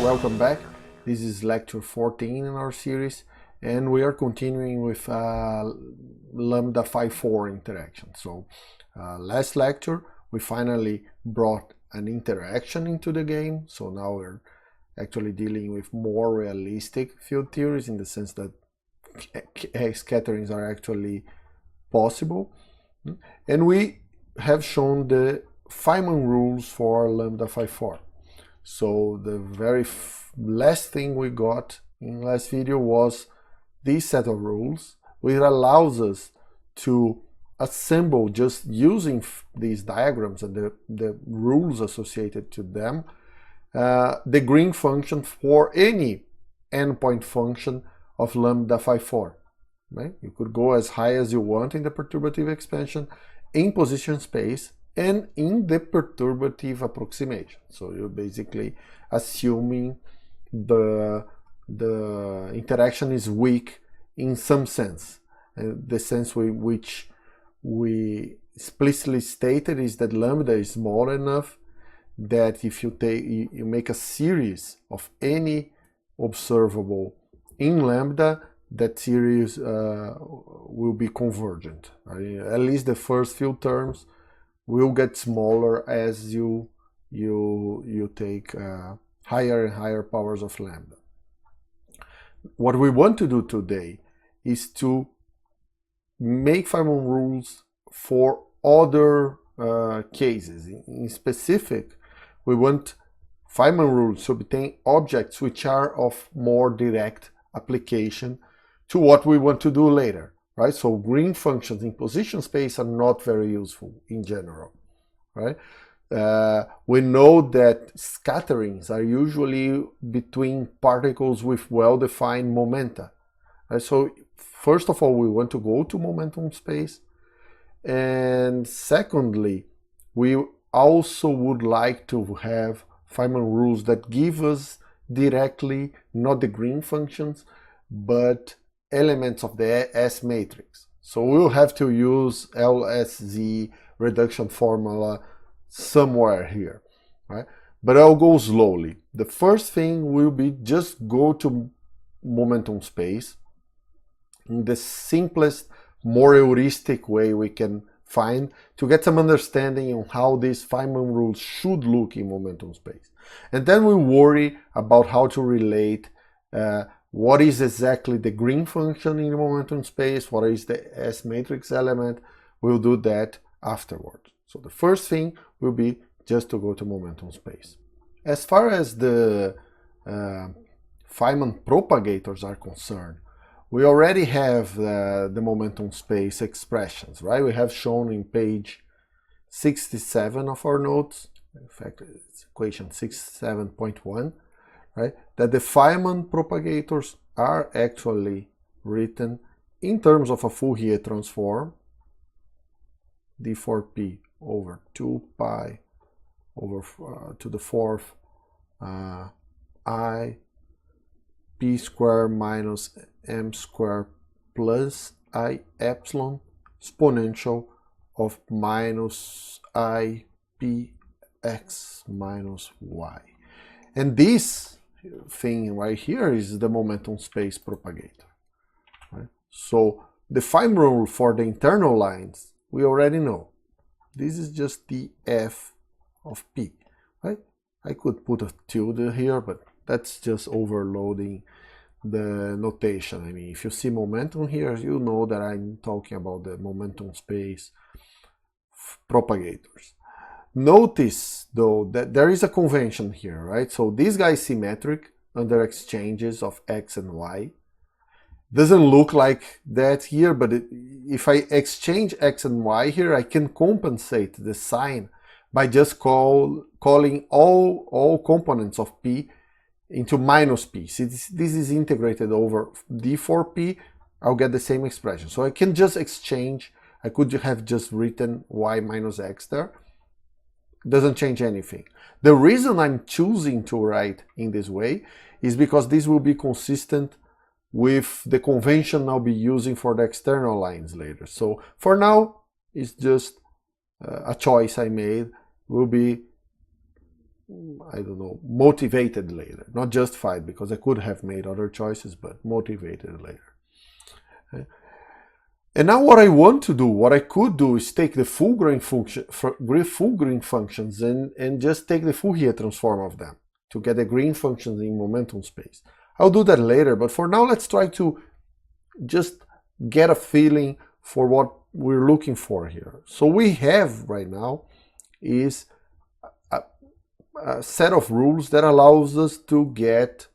welcome back. This is lecture 14 in our series, and we are continuing with lambda phi 4 interaction. So last lecture we finally brought an interaction into the game, so now we're actually dealing with more realistic field theories in the sense that scatterings are actually possible, and we have shown the Feynman rules for lambda phi 4. So the very last thing we got in last video was this set of rules, which allows us to assemble, just using these diagrams and the rules associated to them, the green function for any endpoint function of lambda phi 4. Right? You could go as high as you want in the perturbative expansion, in position space, and in the perturbative approximation. So you're basically assuming the interaction is weak in some sense. The sense which we explicitly stated is that lambda is small enough that if you make a series of any observable in lambda, that series will be convergent. Right? At least the first few terms will get smaller as you take higher and higher powers of lambda. What we want to do today is to make Feynman rules for other cases. In specific, we want Feynman rules to obtain objects which are of more direct application to what we want to do later. Right? So green functions in position space are not very useful in general. Right? We know that scatterings are usually between particles with well-defined momenta. Right? So first of all, we want to go to momentum space, and secondly, we also would like to have Feynman rules that give us directly not the green functions, but elements of the S matrix. So we'll have to use LSZ reduction formula somewhere here, right? But I'll go slowly. The first thing will be just go to momentum space in the simplest, more heuristic way we can find to get some understanding on how these Feynman rules should look in momentum space. And then we'll worry about how to relate what is exactly the green function in the momentum space, what is the S matrix element. We'll do that afterwards. So the first thing will be just to go to momentum space. As far as the Feynman propagators are concerned, we already have the momentum space expressions, right? We have shown in page 67 of our notes, in fact it's equation 67.1, right, that the Feynman propagators are actually written in terms of a Fourier transform, d4p over 2 pi over to the fourth I p square minus m square plus I epsilon exponential of minus I p x minus y. And this thing right here is the momentum space propagator. Right? So the Feynman rule for the internal lines we already know. This is just the f of p. Right? I could put a tilde here, but that's just overloading the notation. I mean, if you see momentum here, you know that I'm talking about the momentum space propagators. Notice, though, that there is a convention here, right? So this guy is symmetric under exchanges of x and y. Doesn't look like that here, but if I exchange x and y here, I can compensate the sign by just calling all components of p into minus p. See, this is integrated over d4p, I'll get the same expression. So I can just exchange, I could have just written y minus x there. Doesn't change anything. The reason I'm choosing to write in this way is because this will be consistent with the convention I'll be using for the external lines later. So for now, it's just a choice I made. Will be I don't know, motivated later. Not justified, because I could have made other choices, but motivated later. Okay. And now what I want to do, what I could do, is take the full green functions and just take the Fourier transform of them to get the green functions in momentum space. I'll do that later, but for now let's try to just get a feeling for what we're looking for here. So we have right now is a set of rules that allows us to get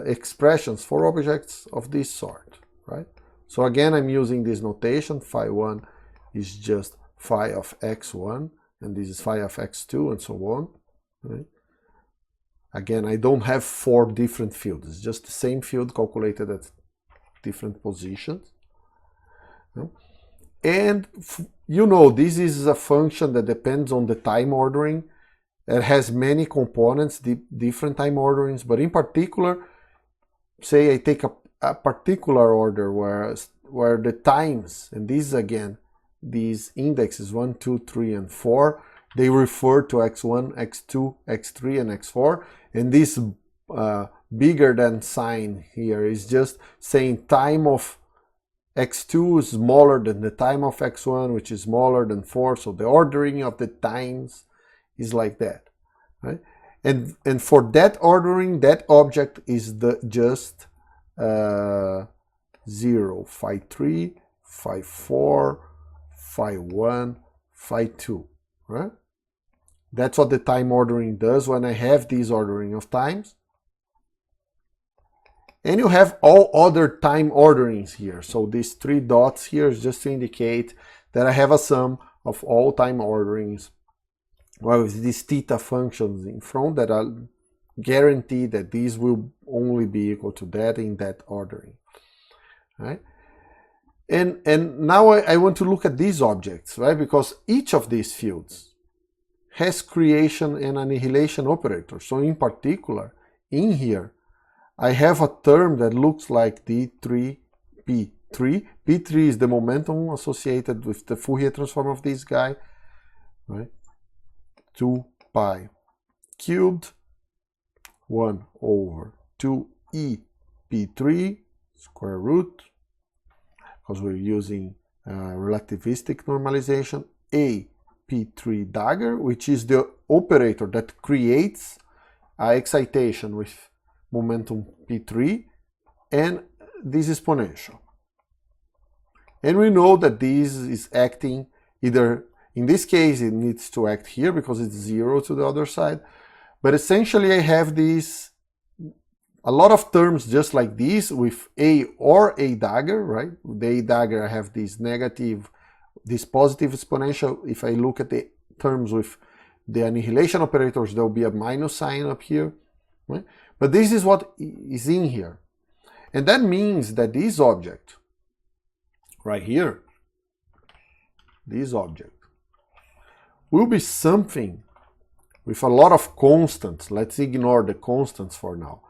expressions for objects of this sort, right? So again, I'm using this notation. Phi1 is just phi of x1, and this is phi of x2, and so on. Right? Again, I don't have 4 different fields. It's just the same field calculated at different positions. And you know, this is a function that depends on the time ordering. It has many components, different time orderings, but in particular, say I take a particular order where the times, and these again, these indexes 1, 2, 3, and 4, they refer to x1, x2, x3, and x4, and this bigger than sign here is just saying time of x2 is smaller than the time of x1, which is smaller than 4, so the ordering of the times is like that, right? And for that ordering, that object is just 0, phi 3, phi 4, phi 1, phi 2, right? That's what the time ordering does when I have this ordering of times. And you have all other time orderings here. So these 3 dots here is just to indicate that I have a sum of all time orderings, well, with these theta functions in front that I'll guarantee that these will only be equal to that in that ordering. Right? And now I want to look at these objects, right? Because each of these fields has creation and annihilation operators. So in particular, in here, I have a term that looks like D3, P3. P3 is the momentum associated with the Fourier transform of this guy, right? 2 pi cubed 1 over 2e P3 square root, because we're using relativistic normalization, a P3 dagger, which is the operator that creates excitation with momentum P3, and this exponential. And we know that this is acting either, in this case it needs to act here because it's 0 to the other side, but essentially I have these, a lot of terms just like this with a or a dagger, right? The a dagger I have this negative, this positive exponential. If I look at the terms with the annihilation operators, there will be a minus sign up here, right? But this is what is in here. And that means that this object right here, this object, will be something with a lot of constants. Let's ignore the constants for now.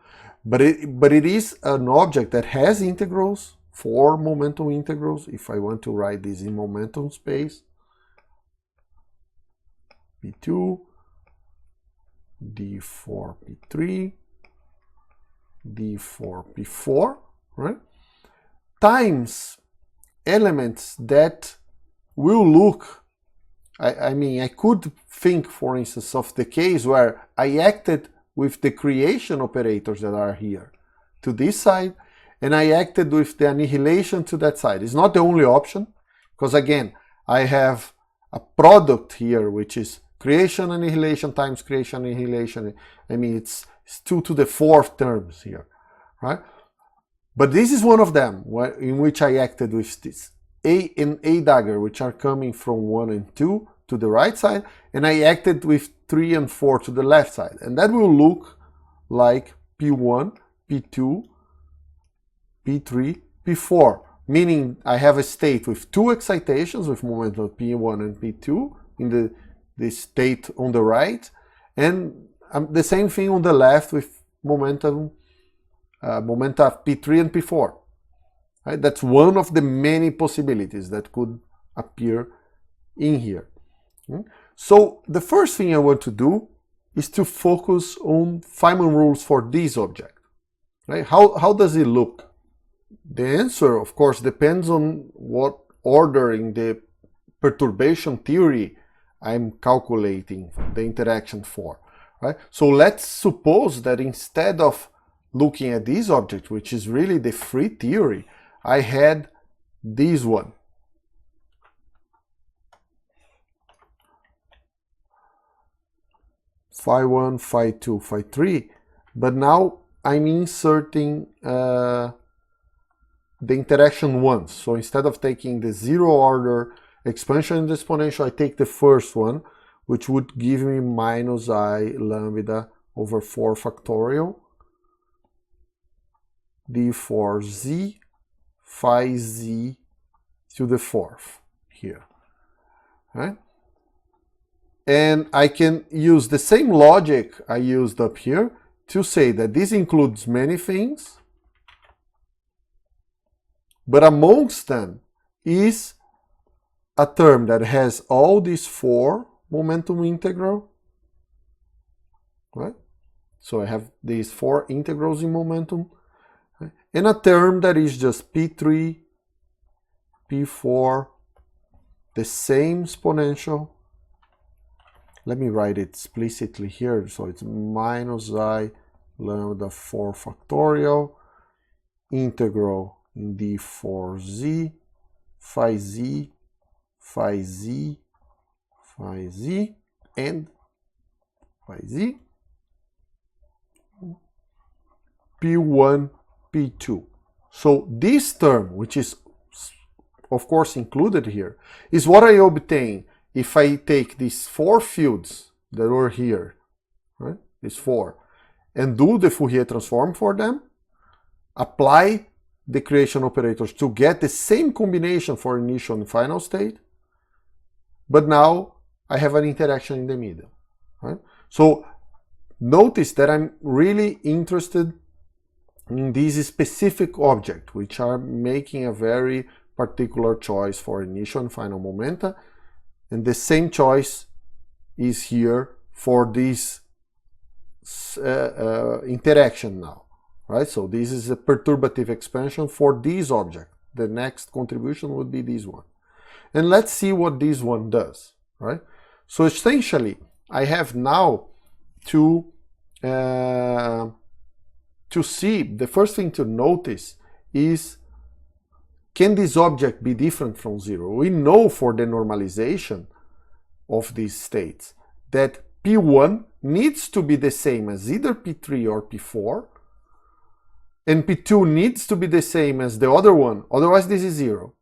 But it is an object that has integrals, 4 momentum integrals, if I want to write this in momentum space. P2, D4, P3, D4, P4, right? Times elements that will look, I mean, I could think, for instance, of the case where I acted with the creation operators that are here to this side, and I acted with the annihilation to that side. It's not the only option, because again, I have a product here, which is creation annihilation times creation annihilation. I mean, it's 2 to the 4th terms here, right? But this is one of them in which I acted with this A and A dagger, which are coming from 1 and 2 to the right side, and I acted with 3 and 4 to the left side. And that will look like P1, P2, P3, P4, meaning I have a state with 2 excitations with momentum P1 and P2 in the state on the right, and the same thing on the left with momenta P3 and P4. Right? That's one of the many possibilities that could appear in here. So the first thing I want to do is to focus on Feynman rules for this object. Right? How does it look? The answer, of course, depends on what order in the perturbation theory I'm calculating the interaction for. Right? So let's suppose that instead of looking at this object, which is really the free theory, I had this one. Phi 1, phi 2, phi 3, but now I'm inserting the interaction once. So instead of taking the zero order expansion in the exponential, I take the first one, which would give me minus I lambda over 4 factorial d4z phi z to the fourth here. Right? And I can use the same logic I used up here to say that this includes many things, but amongst them is a term that has all these 4 momentum integral, right? So I have these 4 integrals in momentum, right? And a term that is just P3, P4, the same exponential. Let me write it explicitly here. So it's minus I lambda 4 factorial integral in d4z phi z phi z phi z and phi z p1 p2. So this term, which is of course included here, is what I obtain if I take these 4 fields that were here, right? These 4, and do the Fourier transform for them, apply the creation operators to get the same combination for initial and final state, but now I have an interaction in the middle, right? So notice that I'm really interested in this specific object, which are making a very particular choice for initial and final momenta, and the same choice is here for this interaction now, right? So this is a perturbative expansion for this object. The next contribution would be this one. And let's see what this one does, right? So essentially, I have now to see, the first thing to notice is, can this object be different from 0? We know for the normalization of these states that P1 needs to be the same as either P3 or P4, and P2 needs to be the same as the other one, otherwise this is 0,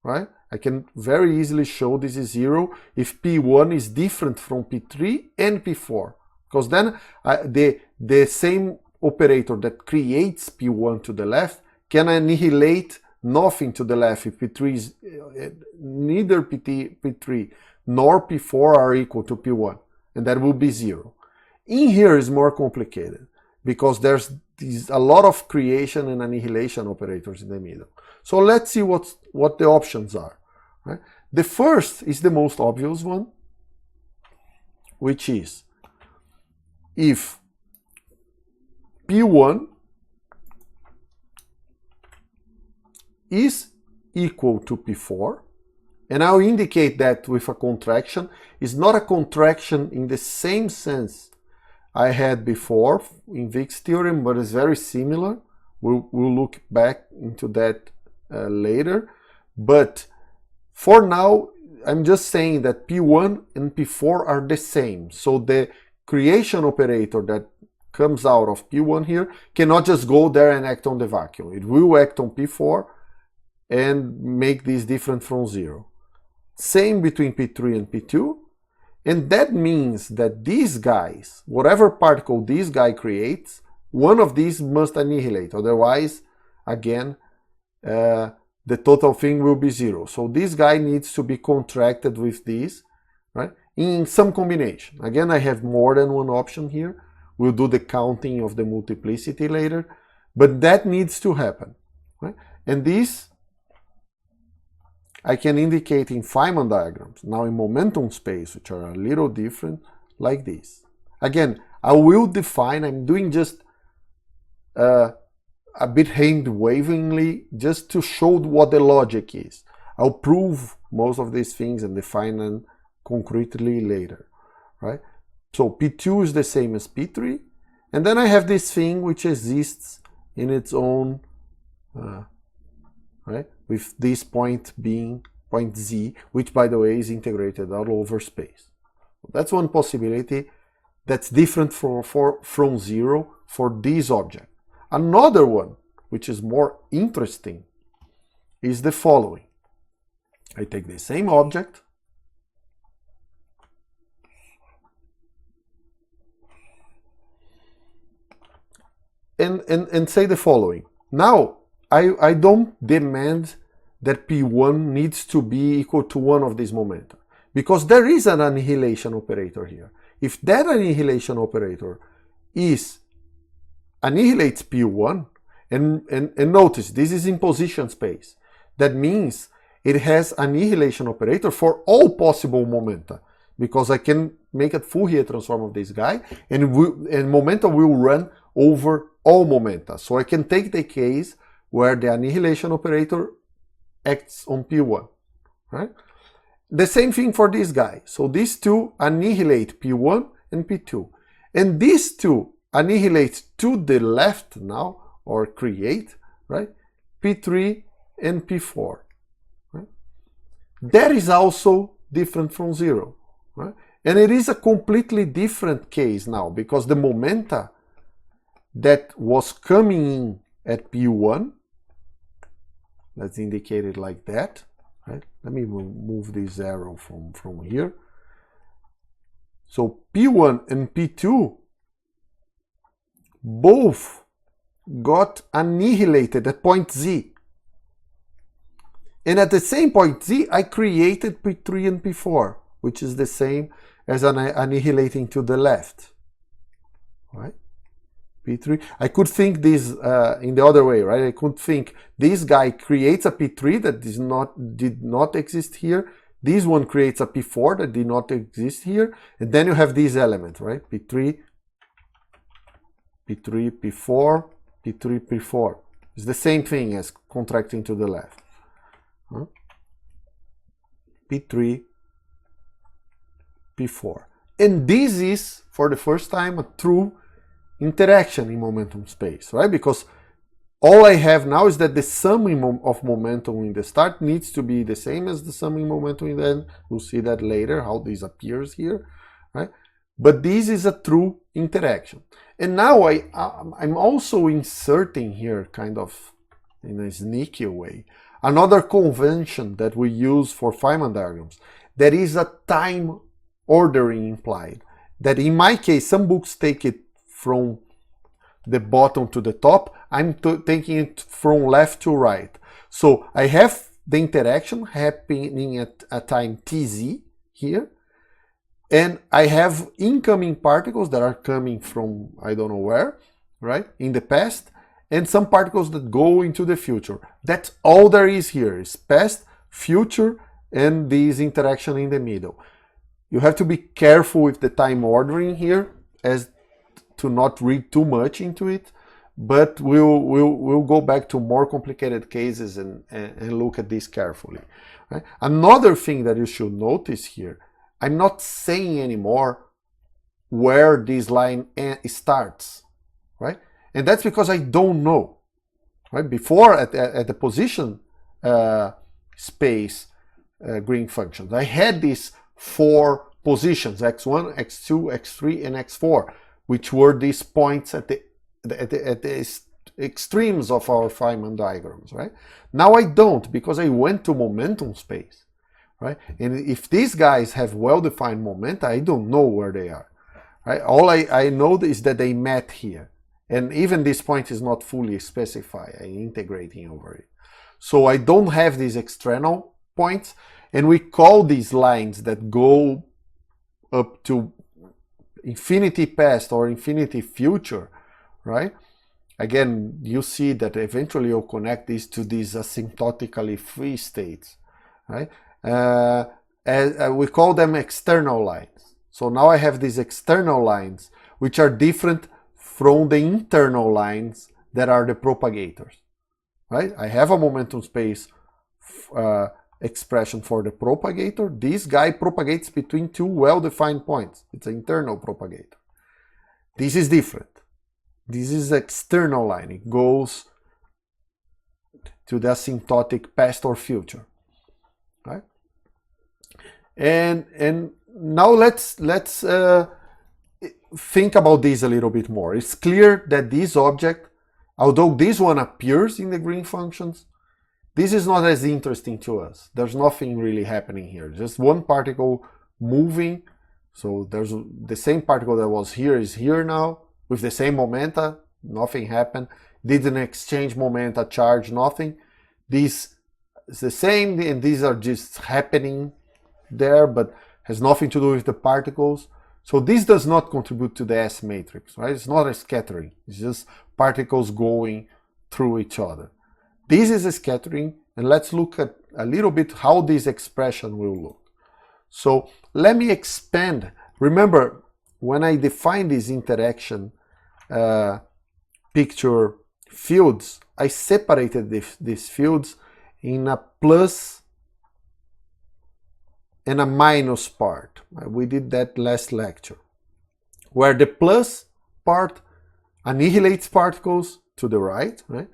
right? I can very easily show this is 0 if P1 is different from P3 and P4, because then the same operator that creates P1 to the left can annihilate nothing to the left if P3 is neither P3 nor P4 are equal to P1, and that will be 0. In here is more complicated because there's a lot of creation and annihilation operators in the middle. So let's see what the options are. Right? The first is the most obvious one, which is if P1 is equal to P4, and I'll indicate that with a contraction. It's not a contraction in the same sense I had before in Vick's theorem, but it's very similar. We'll look back into that later. But for now, I'm just saying that P1 and P4 are the same. So the creation operator that comes out of P1 here cannot just go there and act on the vacuum. It will act on P4 and make this different from 0. Same between P3 and P2. And that means that these guys, whatever particle this guy creates, one of these must annihilate. Otherwise, again, the total thing will be 0. So this guy needs to be contracted with this, right? In some combination. Again, I have more than one option here. We'll do the counting of the multiplicity later. But that needs to happen, right? And this I can indicate in Feynman diagrams, now in momentum space, which are a little different, like this. Again, I will define, I'm doing just a bit hand-wavingly, just to show what the logic is. I'll prove most of these things and define them concretely later, right? So P2 is the same as P3, and then I have this thing which exists in its own, right, with this point being point Z, which by the way is integrated all over space. That's one possibility that's different from zero for this object. Another one, which is more interesting, is the following. I take the same object, and say the following. Now, I don't demand that P1 needs to be equal to one of these momenta, because there is an annihilation operator here. If that annihilation operator annihilates P1, and notice this is in position space, that means it has annihilation operator for all possible momenta, because I can make a Fourier transform of this guy, and momenta will run over all momenta. So I can take the case where the annihilation operator acts on P1, right? The same thing for this guy. So these two annihilate P1 and P2. And these two annihilate to the left now, or create, right, P3 and P4. Right? That is also different from zero. Right? And it is a completely different case now, because the momenta that was coming in at P1, let's indicate it like that. Right? Let me move this arrow from here. So P1 and P2 both got annihilated at point Z. And at the same point Z, I created P3 and P4, which is the same as annihilating to the left. Right? P3. I could think this in the other way, right? I could think this guy creates a P3 that did not exist here. This one creates a P4 that did not exist here. And then you have this element, right? P3, P3, P4, P3, P4. It's the same thing as contracting to the left. Huh? P3, P4. And this is, for the first time, a true interaction in momentum space, right? Because all I have now is that the sum of momentum in the start needs to be the same as the sum in momentum in the end. We'll see that later, how this appears here, right? But this is a true interaction. And now I'm also inserting here, kind of in a sneaky way, another convention that we use for Feynman diagrams. There is a time ordering implied. That in my case, some books take it from the bottom to the top. I'm taking it from left to right. So I have the interaction happening at a time tz here, and I have incoming particles that are coming from I don't know where, right, in the past, and some particles that go into the future. That's all there is here, is past, future, and this interaction in the middle. You have to be careful with the time ordering here, as to not read too much into it, but we'll go back to more complicated cases and look at this carefully. Right? Another thing that you should notice here, I'm not saying anymore where this line starts, right? And that's because I don't know. Right? Before at the position space green functions, I had these four positions, x1, x2, x3, and x4, which were these points at the extremes of our Feynman diagrams, right? Now I don't, because I went to momentum space, right? And if these guys have well-defined momenta, I don't know where they are, right? All I know is that they met here. And even this point is not fully specified. I'm integrating over it. So I don't have these external points, and we call these lines that go up to infinity past or infinity future, right? Again, you see that eventually you'll connect these to these asymptotically free states, right? We call them external lines. So now I have these external lines, which are different from the internal lines that are the propagators, right? I have a momentum space expression for the propagator. This guy propagates between two well-defined points. It's an internal propagator. This is different. This is external line. It goes to the asymptotic past or future, right? And now let's think about this a little bit more. It's clear that this object, although this one appears in the green functions, this is not as interesting to us. There's nothing really happening here. Just one particle moving. So there's the same particle that was here is here now with the same momenta. Nothing happened. Didn't exchange momenta, charge, nothing. This is the same, and these are just happening there, but has nothing to do with the particles. So this does not contribute to the S matrix, right? It's not a scattering. It's just particles going through each other. This is a scattering, and let's look at a little bit how this expression will look. So let me expand. Remember, when I define this interaction picture fields, I separated these fields in a plus and a minus part. We did that last lecture, where the plus part annihilates particles to the right, right?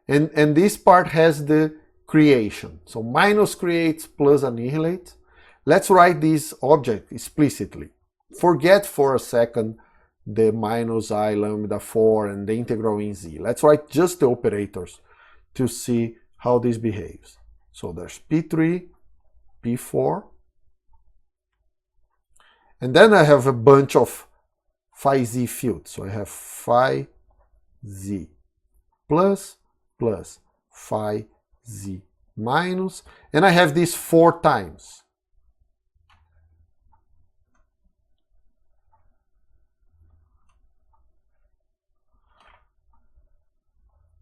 And this part has the creation. So minus creates, plus annihilates. Let's write this object explicitly. Forget for a second the minus I lambda 4 and the integral in z. Let's write just the operators to see how this behaves. So there's P3, P4, and then I have a bunch of phi z fields. So I have phi z plus phi z minus, and I have this 4 times.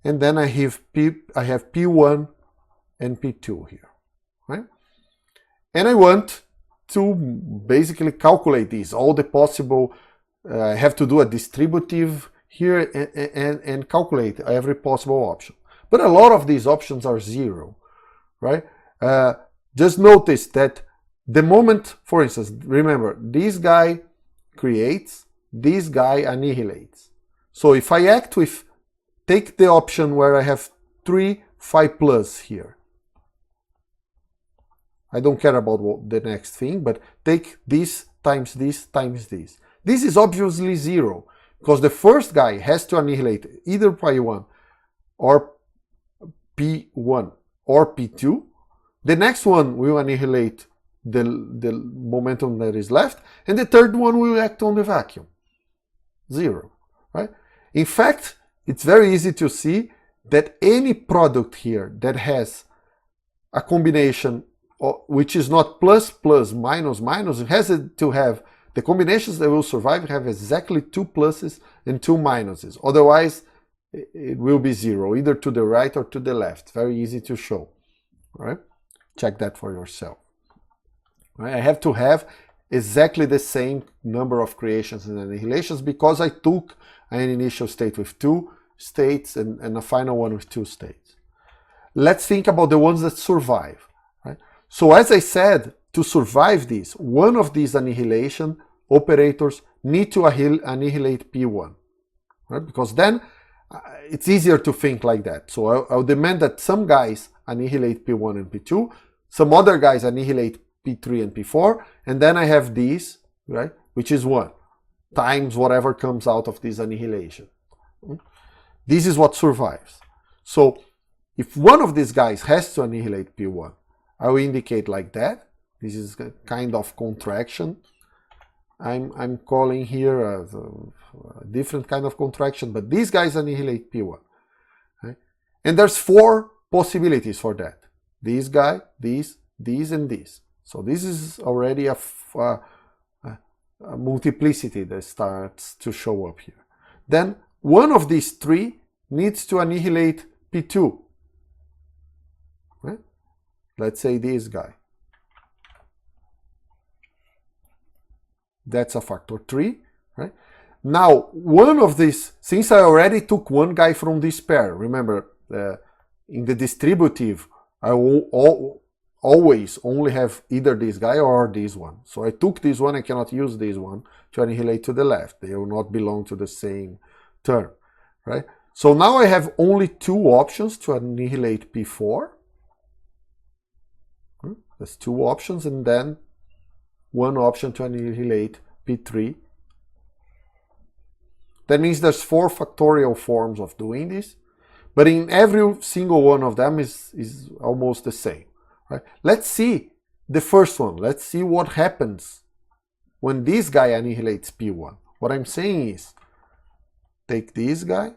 And then I have P1 and P2 here, right? And I want to basically calculate these, all the possible, I have to do a distributive here and calculate every possible option. But a lot of these options are 0, right? Just notice that the moment, for instance, remember, this guy creates, this guy annihilates. So if I act with, take the option where I have 3 phi plus here. I don't care about the next thing, but take this times this times this. This is obviously 0, because the first guy has to annihilate either pi1 or P1 or P2. The next one will annihilate the momentum that is left, and the third one will act on the vacuum. 0, right? In fact, it's very easy to see that any product here that has a combination which is not plus, plus, minus, minus, it has to have, the combinations that will survive have exactly 2 pluses and 2 minuses. Otherwise, it will be 0, either to the right or to the left. Very easy to show, right? Check that for yourself. Right? I have to have exactly the same number of creations and annihilations because I took an initial state with 2 states and a final one with 2 states. Let's think about the ones that survive. Right? So as I said, to survive this, one of these annihilation operators need to annihilate P1, right? Because then it's easier to think like that. So I'll demand that some guys annihilate P1 and P2, some other guys annihilate P3 and P4, and then I have these, right, which is 1 times whatever comes out of this annihilation. This is what survives. So if one of these guys has to annihilate P1, I will indicate like that. This is a kind of contraction. I'm calling here a different kind of contraction, but these guys annihilate P1. Right? And there's 4 possibilities for that. This guy, these, and this. So this is already a multiplicity that starts to show up here. Then one of these 3 needs to annihilate P2. Right? Let's say this guy. That's a factor 3, right? Now, one of these, since I already took one guy from this pair, remember, in the distributive, I will always only have either this guy or this one. So I took this one, I cannot use this one to annihilate to the left. They will not belong to the same term, right? So now I have only two options to annihilate P4. There's two options, and then one option to annihilate P3. That means there's 4 factorial forms of doing this, but in every single one of them is almost the same. Right? Let's see the first one. Let's see what happens when this guy annihilates P1. What I'm saying is, take this guy,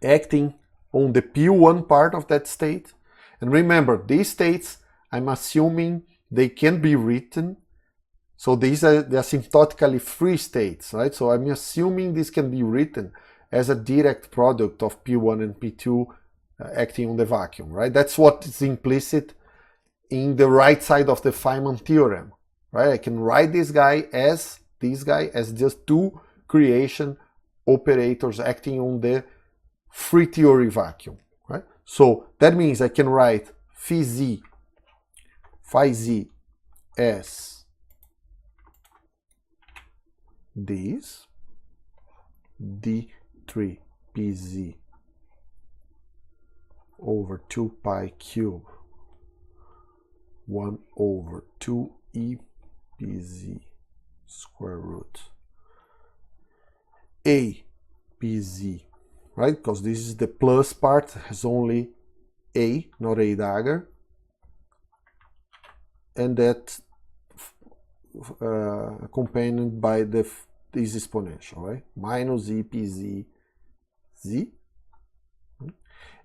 acting on the P1 part of that state. And remember, these states, I'm assuming they can be written. So these are the asymptotically free states, right? So I'm assuming this can be written as a direct product of P1 and P2 acting on the vacuum, right? That's what is implicit in the right side of the Feynman theorem, right? I can write this guy as just two creation operators acting on the free theory vacuum, right? So that means I can write phi z as this d3pz over 2 pi cube 1 over 2e pz square root a pz, right? Because this is the plus part, has only a, not a dagger, and that accompanied by this exponential, right? Minus e pz z.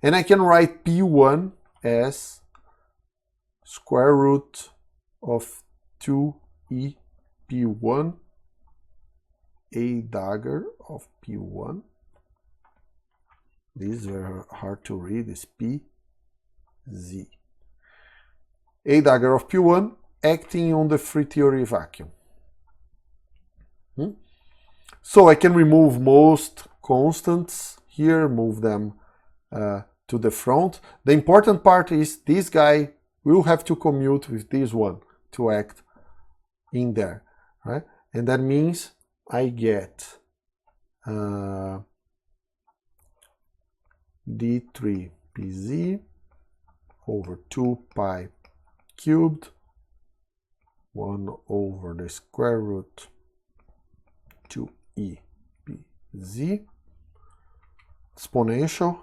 And I can write P1 as square root of 2e P1 a dagger of P1. This is very hard to read, is P z. A dagger of P1 acting on the free theory vacuum. So I can remove most constants here, move them to the front. The important part is this guy will have to commute with this one to act in there, right? And that means I get d3pz over 2 pi cubed 1 over the square root 2e pz exponential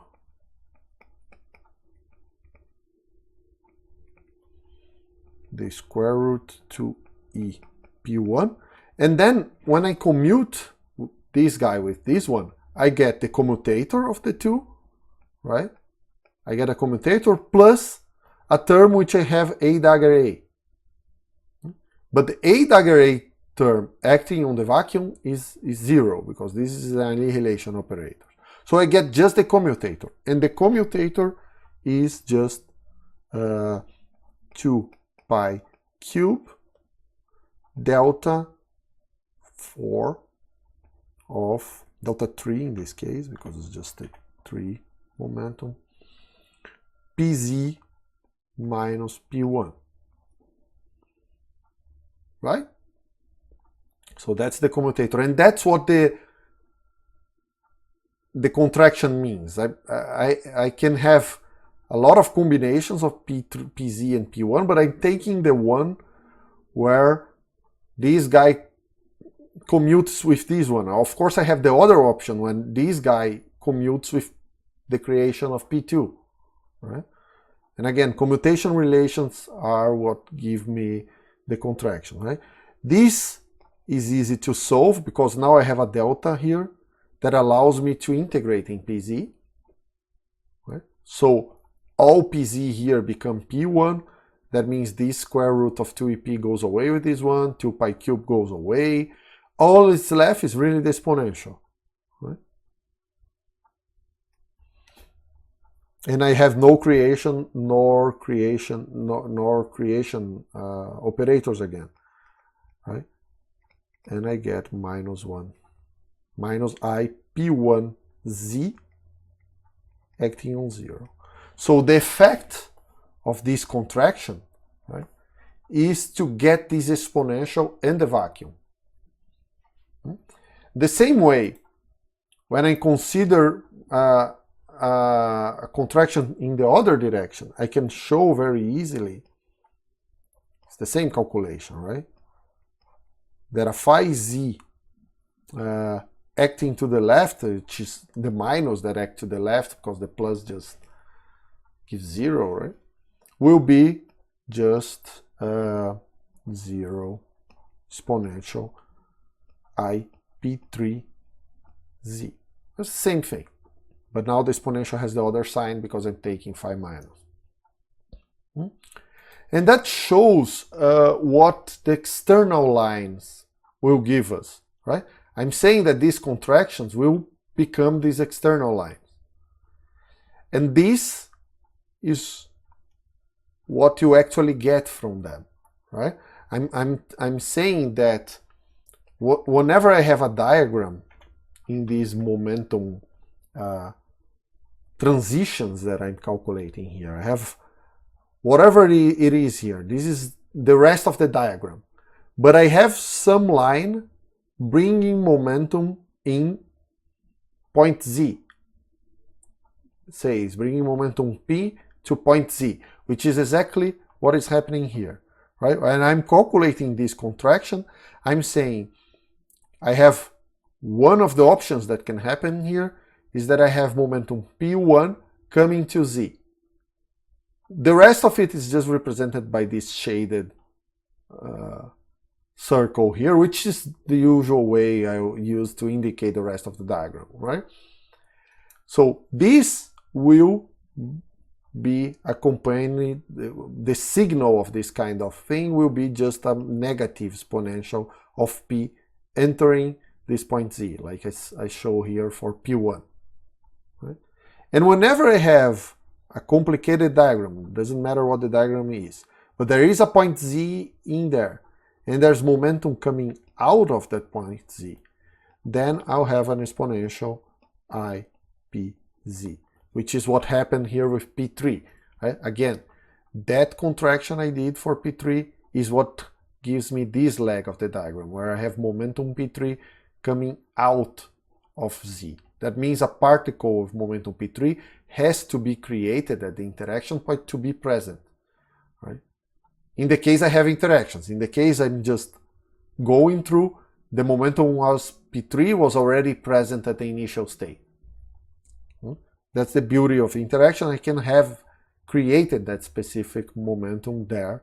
the square root 2e p1, and then when I commute this guy with this one, I get the commutator of the two, right? I get a commutator plus a term which I have a dagger a. But the a dagger a term acting on the vacuum is 0, because this is an annihilation operator. So I get just the commutator, and the commutator is just 2 pi cube delta 4 of delta 3 in this case, because it's just a 3 momentum, pz minus p1, right? So that's the commutator, and that's what the contraction means. I can have a lot of combinations of pz and p1, but I'm taking the one where this guy commutes with this one. Of course, I have the other option when this guy commutes with the creation of p2, right? And again, commutation relations are what give me the contraction, right? This is easy to solve because now I have a delta here that allows me to integrate in pz, right? So all pz here become p1. That means this square root of 2ep goes away with this one, 2 pi cube goes away. All that's left is really the exponential, right? And I have no creation nor creation operators again, right? And I get minus 1 minus I P1Z acting on 0. So the effect of this contraction, right, is to get this exponential in the vacuum. The same way, when I consider a contraction in the other direction, I can show very easily, it's the same calculation, right? That a phi z acting to the left, which is the minus that act to the left because the plus just gives 0, right? Will be just 0 exponential IP3Z. It's the same thing. But now the exponential has the other sign because I'm taking phi minus. And that shows what the external lines will give us, right? I'm saying that these contractions will become these external lines. And this is what you actually get from them, right? I'm saying that whenever I have a diagram in these momentum transitions that I'm calculating here, I have whatever it is here. This is the rest of the diagram. But I have some line bringing momentum in point Z. Say it's bringing momentum P to point Z, which is exactly what is happening here, right? When I'm calculating this contraction, I'm saying I have one of the options that can happen here is that I have momentum P1 coming to Z. The rest of it is just represented by this shaded circle here, which is the usual way I use to indicate the rest of the diagram, right? So this will be accompanied, the signal of this kind of thing will be just a negative exponential of P entering this point Z, like I show here for P1. Right? And whenever I have a complicated diagram, it doesn't matter what the diagram is, but there is a point Z in there, and there's momentum coming out of that point Z, then I'll have an exponential IPZ, which is what happened here with P3. Right? Again, that contraction I did for P3 is what gives me this leg of the diagram, where I have momentum P3 coming out of Z. That means a particle of momentum P3 has to be created at the interaction point to be present. Right? In the case I have interactions, in the case I'm just going through, the momentum was P3 was already present at the initial state. That's the beauty of interaction. I can have created that specific momentum there.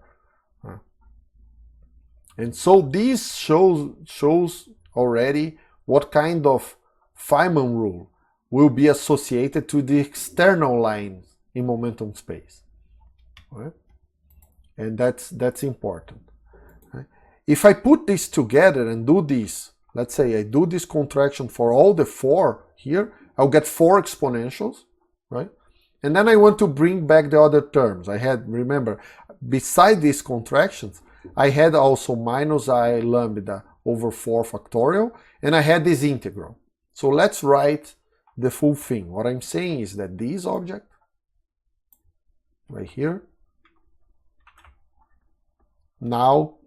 And so this shows already what kind of Feynman rule will be associated to the external lines in momentum space. Right? And that's important. Right? If I put this together and do this, let's say I do this contraction for all the 4 here, I'll get 4 exponentials, right? And then I want to bring back the other terms. I had, remember, beside these contractions, I had also minus I lambda over 4 factorial, and I had this integral. So let's write the full thing. What I'm saying is that this object, right here, now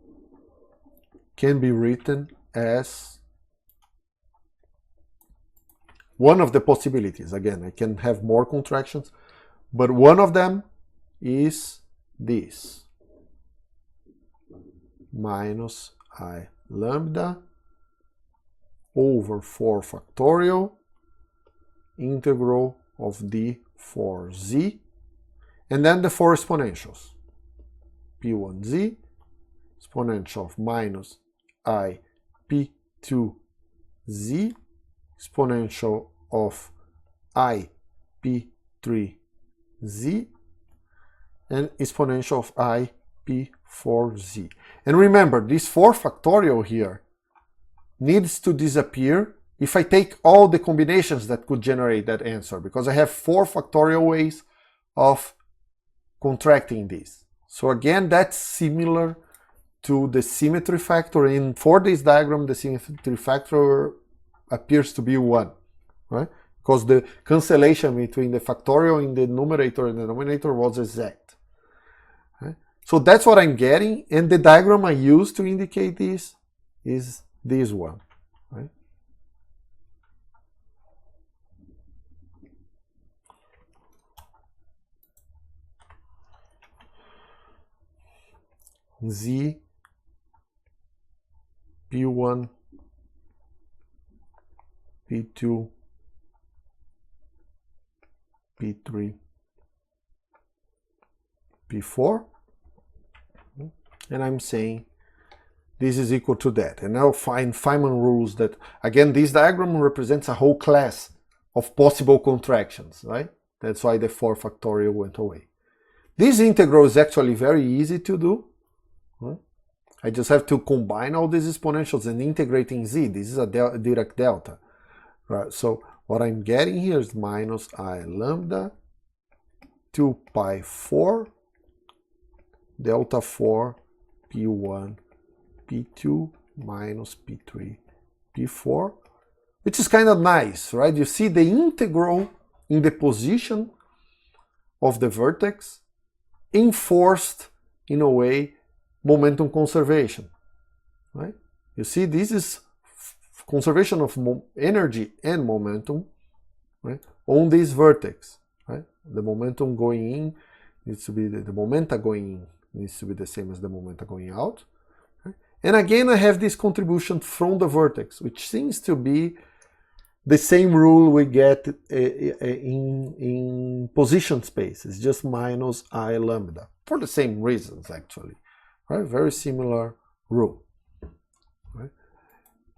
can be written as one of the possibilities. Again, I can have more contractions, but one of them is this. Minus I lambda over 4 factorial integral of d for z, and then the 4 exponentials. P1z, exponential of minus I P2z, exponential of I P3z, and exponential of I P4z. And remember, this 4 factorial here needs to disappear if I take all the combinations that could generate that answer, because I have 4 factorial ways of contracting this. So again, that's similar to the symmetry factor. And for this diagram, the symmetry factor appears to be 1, right? Because the cancellation between the factorial in the numerator and the denominator was exact. Right? So that's what I'm getting, and the diagram I use to indicate this is this one. Right? Z P1 P2 P3 P4, and I'm saying this is equal to that. And now find Feynman rules that, again, this diagram represents a whole class of possible contractions, right? That's why the 4 factorial went away. This integral is actually very easy to do. Right? I just have to combine all these exponentials and integrate in z. This is a Dirac delta. Right? So what I'm getting here is minus I lambda 2 pi 4 delta 4 P1 P2 minus P3 P4, which is kind of nice, right? You see the integral in the position of the vertex enforced, in a way, momentum conservation, right? You see, this is conservation of energy and momentum, right, on this vertex, right? The momentum going in needs to be, the momenta going in needs to be the same as the momenta going out. Right? And again, I have this contribution from the vertex, which seems to be the same rule we get in position spaces, just minus I lambda, for the same reasons, actually. Right? Very similar rule. Right?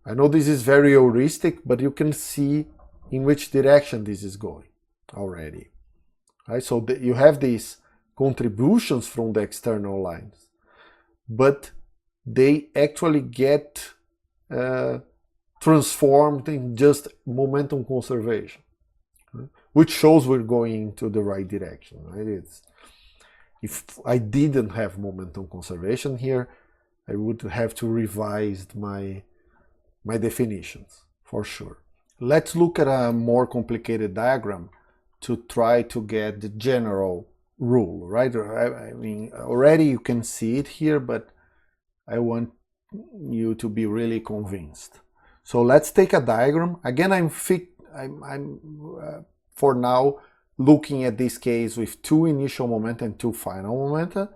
I know this is very heuristic, but you can see in which direction this is going already. Right? So you have these contributions from the external lines, but they actually get transformed in just momentum conservation, right? Which shows we're going into the right direction. Right? If I didn't have momentum conservation here, I would have to revise my definitions, for sure. Let's look at a more complicated diagram to try to get the general rule, right? I mean, already you can see it here, but I want you to be really convinced. So let's take a diagram. Again, I'm for now looking at this case with 2 initial momenta and 2 final momenta.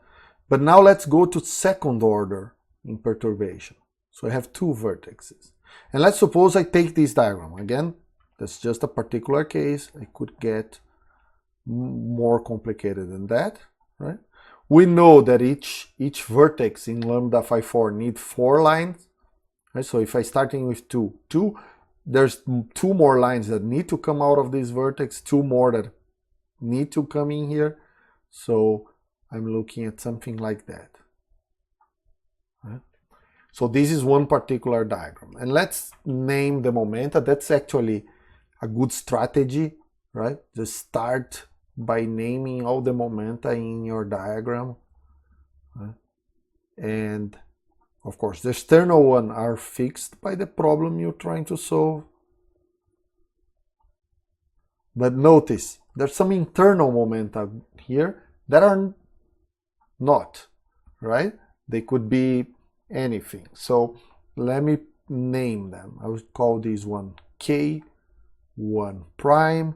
But now let's go to second order in perturbation. So I have 2 vertices. And let's suppose I take this diagram. Again, that's just a particular case. I could get more complicated than that, right? We know that each vertex in lambda phi 4 needs 4 lines. Right? So if I'm starting with 2, there's 2 more lines that need to come out of this vertex, 2 more that need to come in here. So I'm looking at something like that. Right? So this is one particular diagram. And let's name the momenta. That's actually a good strategy, right? Just start by naming all the momenta in your diagram. Right? And of course, the external ones are fixed by the problem you're trying to solve. But notice, there's some internal momenta here that are not, right? They could be anything. So let me name them. I would call this one K1 prime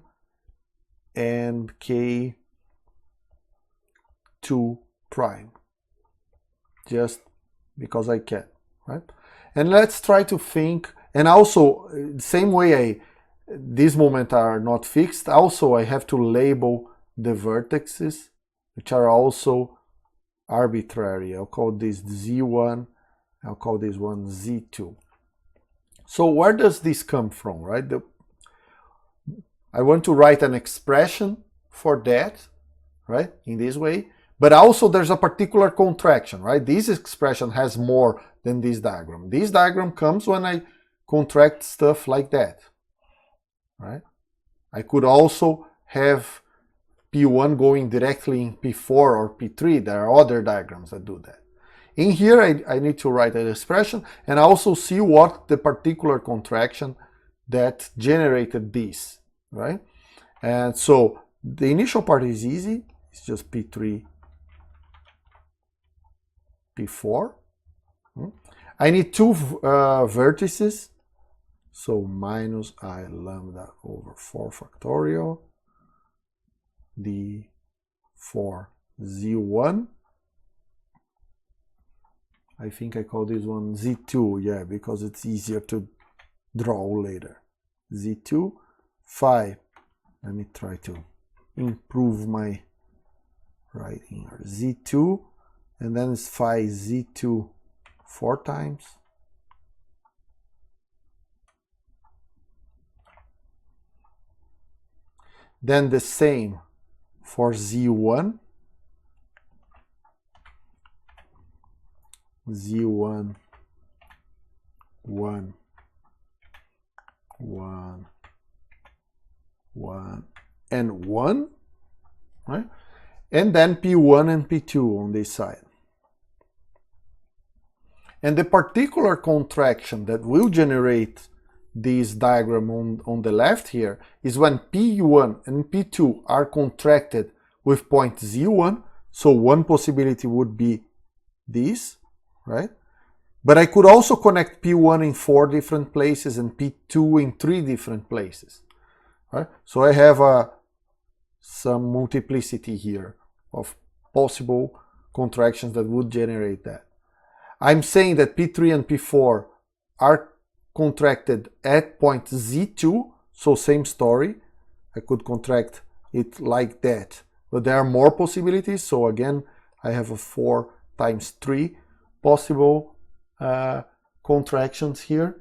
and K2 prime. Just because I can, right? And let's try to think, and also, same way these momenta are not fixed, also I have to label the vertices, which are also arbitrary. I'll call this Z1, I'll call this one Z2. So where does this come from, right? I want to write an expression for that, right, in this way. But also there's a particular contraction, right? This expression has more than this diagram. This diagram comes when I contract stuff like that, right? I could also have P1 going directly in P4 or P3. There are other diagrams that do that. In here, I need to write an expression and also see what the particular contraction that generated this, right? And so the initial part is easy. It's just P3, P4. I need two vertices. So minus I lambda over 4 factorial d for Z1. I think I call this one Z2, yeah, because it's easier to draw later. Z2, phi, let me try to improve my writing here. Z2, and then it's phi Z2 4 times. Then the same for Z1. Z1, 1, 1, 1, and 1, right? And then P1 and P2 on this side. And the particular contraction that will generate this diagram on the left here is when P1 and P2 are contracted with point Z1. So one possibility would be this, right? But I could also connect P1 in 4 different places and P2 in 3 different places, right? So I have some multiplicity here of possible contractions that would generate that. I'm saying that P3 and P4 are contracted at point Z2, so same story. I could contract it like that, but there are more possibilities. So again, I have a 4 times 3 possible contractions here.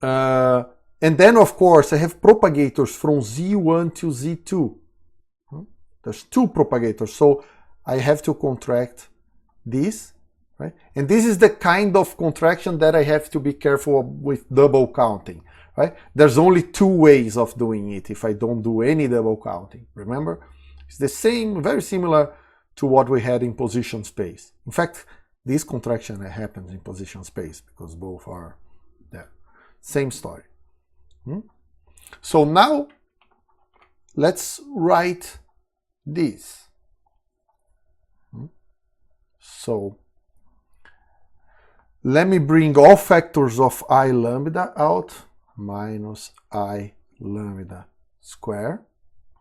And then, of course, I have propagators from Z1 to Z2. There's 2 propagators, so I have to contract this, right? And this is the kind of contraction that I have to be careful with double counting, right? There's only 2 ways of doing it if I don't do any double counting. Remember? It's the same, very similar to what we had in position space. In fact, this contraction happens in position space because both are there. Same story. So now let's write this. So let me bring all factors of I lambda out, minus I lambda square,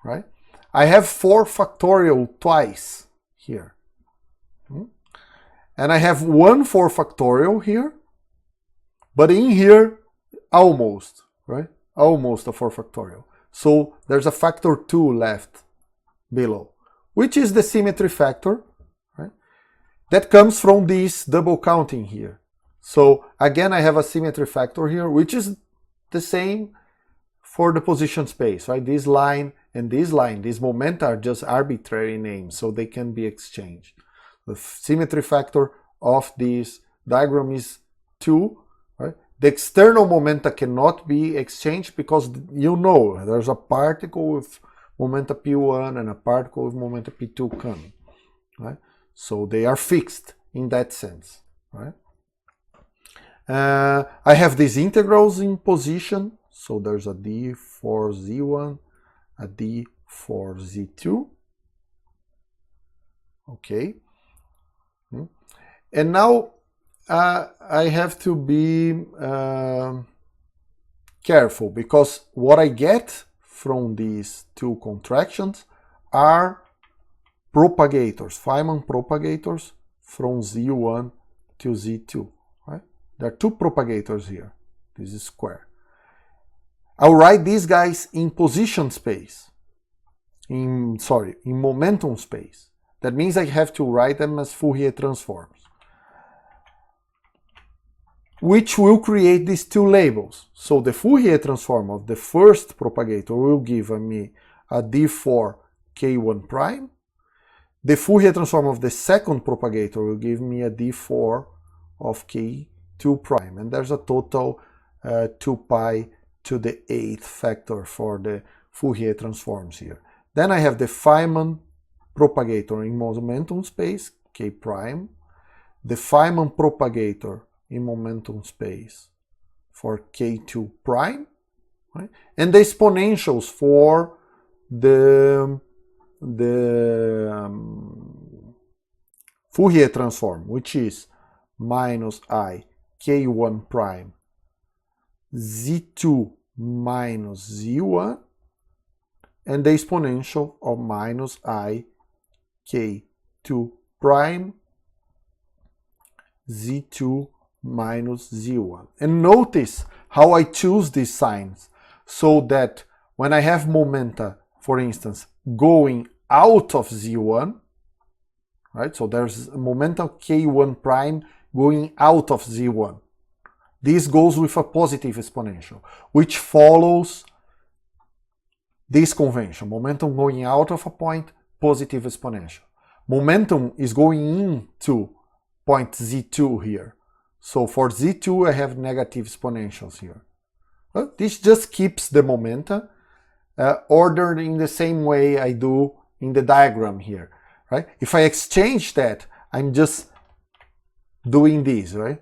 right? I have 4 factorial twice here. And I have 1 4 factorial here, but in here, almost, right? Almost a 4 factorial. So there's a factor 2 left below, which is the symmetry factor, right? That comes from this double counting here. So again, I have a symmetry factor here, which is the same for the position space, right? This line and this line, these momenta are just arbitrary names, so they can be exchanged. The symmetry factor of this diagram is 2, right? The external momenta cannot be exchanged because you know there's a particle with momenta P1 and a particle with momenta P2 coming, right? So they are fixed in that sense, right? I have these integrals in position, so there's a d for Z1, a d for Z2, okay. And now I have to be careful because what I get from these 2 contractions are propagators, Feynman propagators from Z1 to Z2, right? There are 2 propagators here. This is square. I'll write these guys in position space, in momentum space. That means I have to write them as Fourier transforms, which will create these 2 labels. So the Fourier transform of the first propagator will give me a d4 k1 prime. The Fourier transform of the second propagator will give me a d4 of k2 prime. And there's a total 2 pi to the 8th factor for the Fourier transforms here. Then I have the Feynman propagator in momentum space, k prime, the Feynman propagator in momentum space for k2 prime, right? And the exponentials for the Fourier transform, which is minus I k1 prime z2 minus z1, and the exponential of minus I k2 prime z2 minus z1. And notice how I choose these signs, so that when I have momenta, for instance, going out of z1, right? So there's a momentum k1 prime going out of z1. This goes with a positive exponential, which follows this convention. Momentum going out of a point, positive exponential. Momentum is going into point z2 here. So for z2 I have negative exponentials here. Well, this just keeps the momenta ordered in the same way I do in the diagram here, right? If I exchange that, I'm just doing this, right?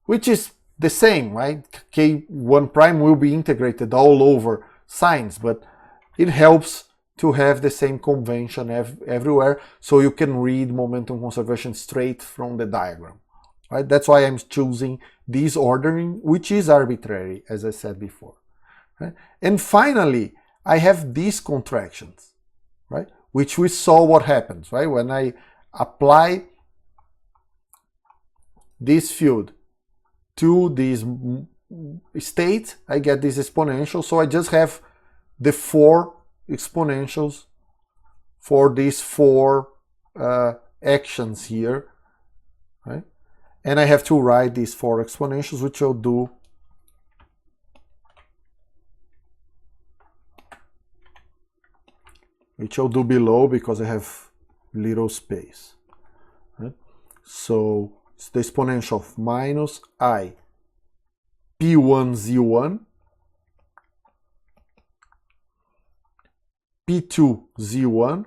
Which is the same, right? K1 prime will be integrated all over signs, but it helps to have the same convention everywhere, so you can read momentum conservation straight from the diagram, right? That's why I'm choosing this ordering, which is arbitrary, as I said before, right? And finally, I have these contractions, right? Which we saw what happens, right? When I apply this field to this state, I get this exponential, so I just have the 4 exponentials for these 4 actions here, right? And I have to write these 4 exponentials, which I'll do below because I have little space, right? So it's the exponential of minus I p1 z1 p2 z1.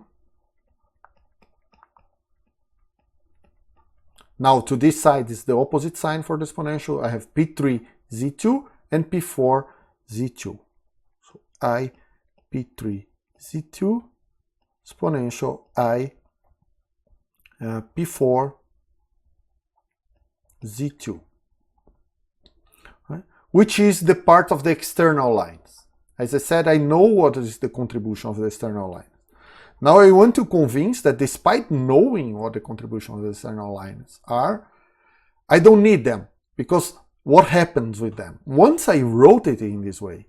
Now to this side is the opposite sign for the exponential. I have p3 z2 and p4 z2. So I p3 z2 exponential I p4 z2, right? Which is the part of the external lines. As I said, I know what is the contribution of the external lines. Now I want to convince that despite knowing what the contribution of the external lines are, I don't need them, because what happens with them? Once I wrote it in this way,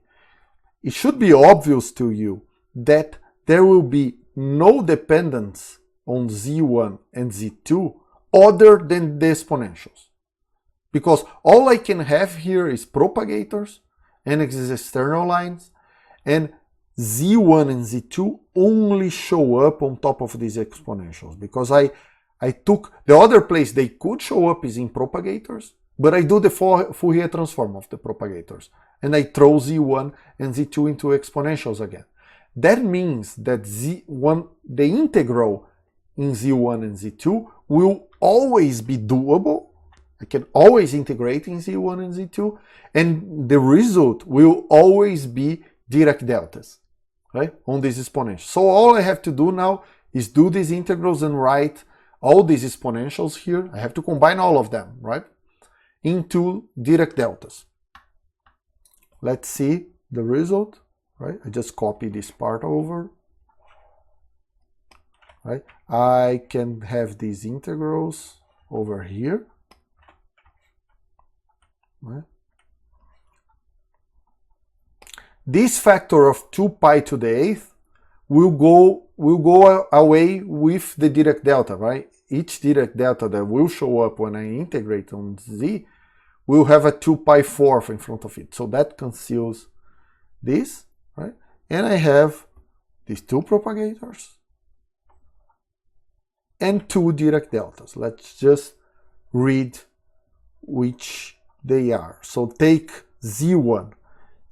it should be obvious to you that there will be no dependence on z1 and z2 other than the exponentials. Because all I can have here is propagators and external lines, and z1 and z2 only show up on top of these exponentials, because I took the other place they could show up is in propagators, but I do the Fourier transform of the propagators, and I throw z1 and z2 into exponentials again. That means that z1, the integral in z1 and z2 will always be doable. I can always integrate in z1 and z2, and the result will always be Dirac deltas, right, on these exponentials. So all I have to do now is do these integrals and write all these exponentials here. I have to combine all of them, right, into Dirac deltas. Let's see the result, right? I just copy this part over, right? I can have these integrals over here, right? This factor of 2 pi to the 8th will go away with the Dirac delta, right? Each Dirac delta that will show up when I integrate on z will have a 2 pi 4th in front of it. So that conceals this, right? And I have these 2 propagators and 2 Dirac deltas. Let's just read which they are. So take z1.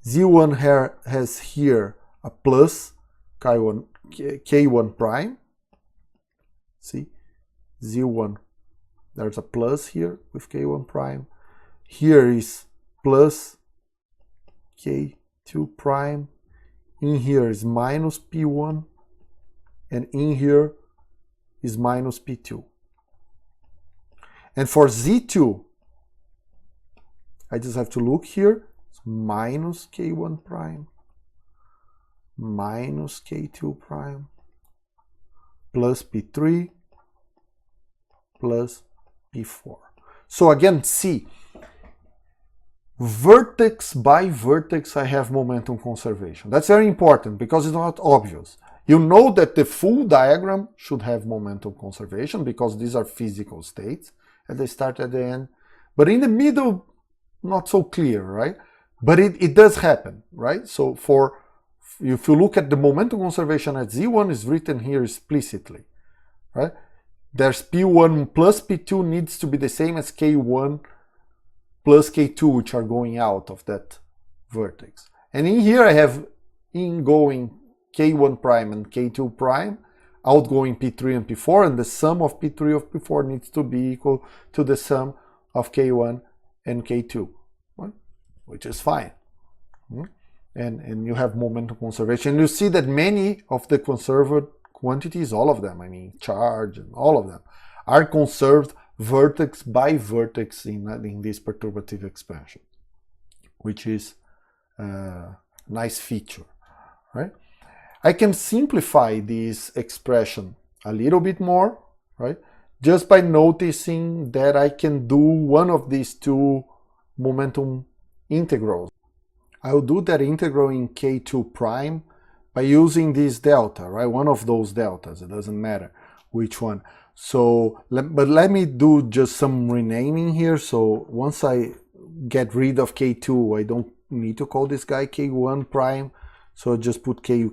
Z1 has here a plus K1 prime. See, Z1, there's a plus here with K1 prime. Here is plus K2 prime. In here is minus P1. And in here is minus P2. And for Z2, I just have to look here. It's minus K1 prime, minus K2 prime, plus P3, plus P4. So again, see, vertex by vertex, I have momentum conservation. That's very important because it's not obvious. You know that the full diagram should have momentum conservation because these are physical states at the start, at the end. But in the middle, not so clear, right? But it does happen, right? So if you look at the momentum conservation at Z1 is written here explicitly, right? There's P1 plus P2 needs to be the same as K1 plus K2, which are going out of that vertex. And in here I have ingoing K1 prime and K2 prime, outgoing P3 and P4, and the sum of P3 of P4 needs to be equal to the sum of K1 and K2, right? Which is fine. And you have momentum conservation. You see that many of the conserved quantities, all of them, I mean charge and all of them, are conserved vertex by vertex in this perturbative expansion, which is a nice feature, right? I can simplify this expression a little bit more, right? Just by noticing that I can do one of these two momentum integrals. I'll do that integral in K2 prime by using this delta, right? One of those deltas, it doesn't matter which one. So, but let me do just some renaming here. So once I get rid of K2, I don't need to call this guy K1 prime. So I just put K,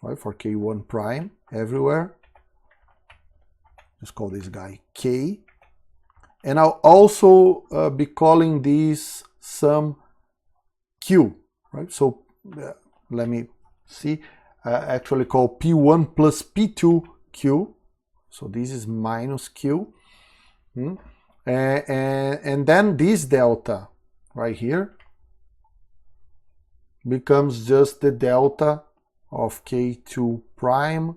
right, for K1 prime everywhere. Just call this guy K. And I'll also be calling this some Q, right? So let me see. Actually call P1 plus P2 Q. So this is minus Q. And then this delta right here becomes just the delta of K2 prime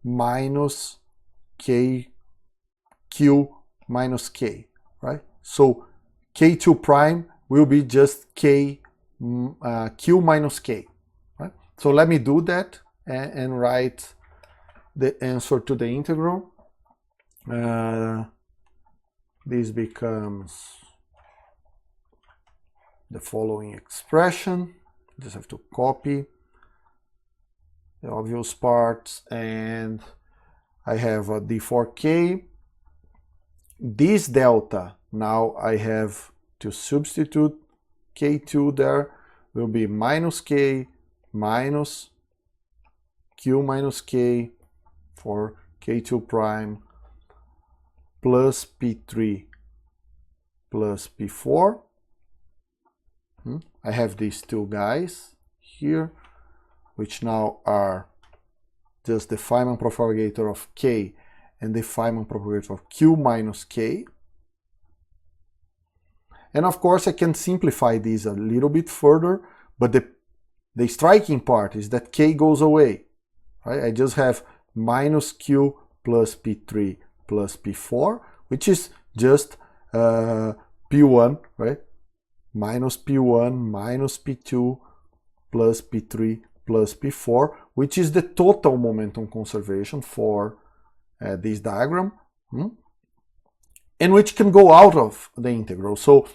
minus K Q minus K, right? So K2 prime will be just K Q minus K, right? So let me do that and write the answer to the integral. This becomes the following expression. Just have to copy the obvious parts, and I have a d4k. This delta, now I have to substitute K2 there, will be minus K minus Q minus K for K2 prime plus P3 plus P4. I have these two guys here, which now are just the Feynman propagator of K and the Feynman propagator of Q minus K. And of course I can simplify this a little bit further, but the striking part is that K goes away, right? I just have minus Q plus P3 plus P4, which is just P1, right? Minus P1 minus P2 plus P3 plus P4, which is the total momentum conservation for this diagram, and which can go out of the integral. So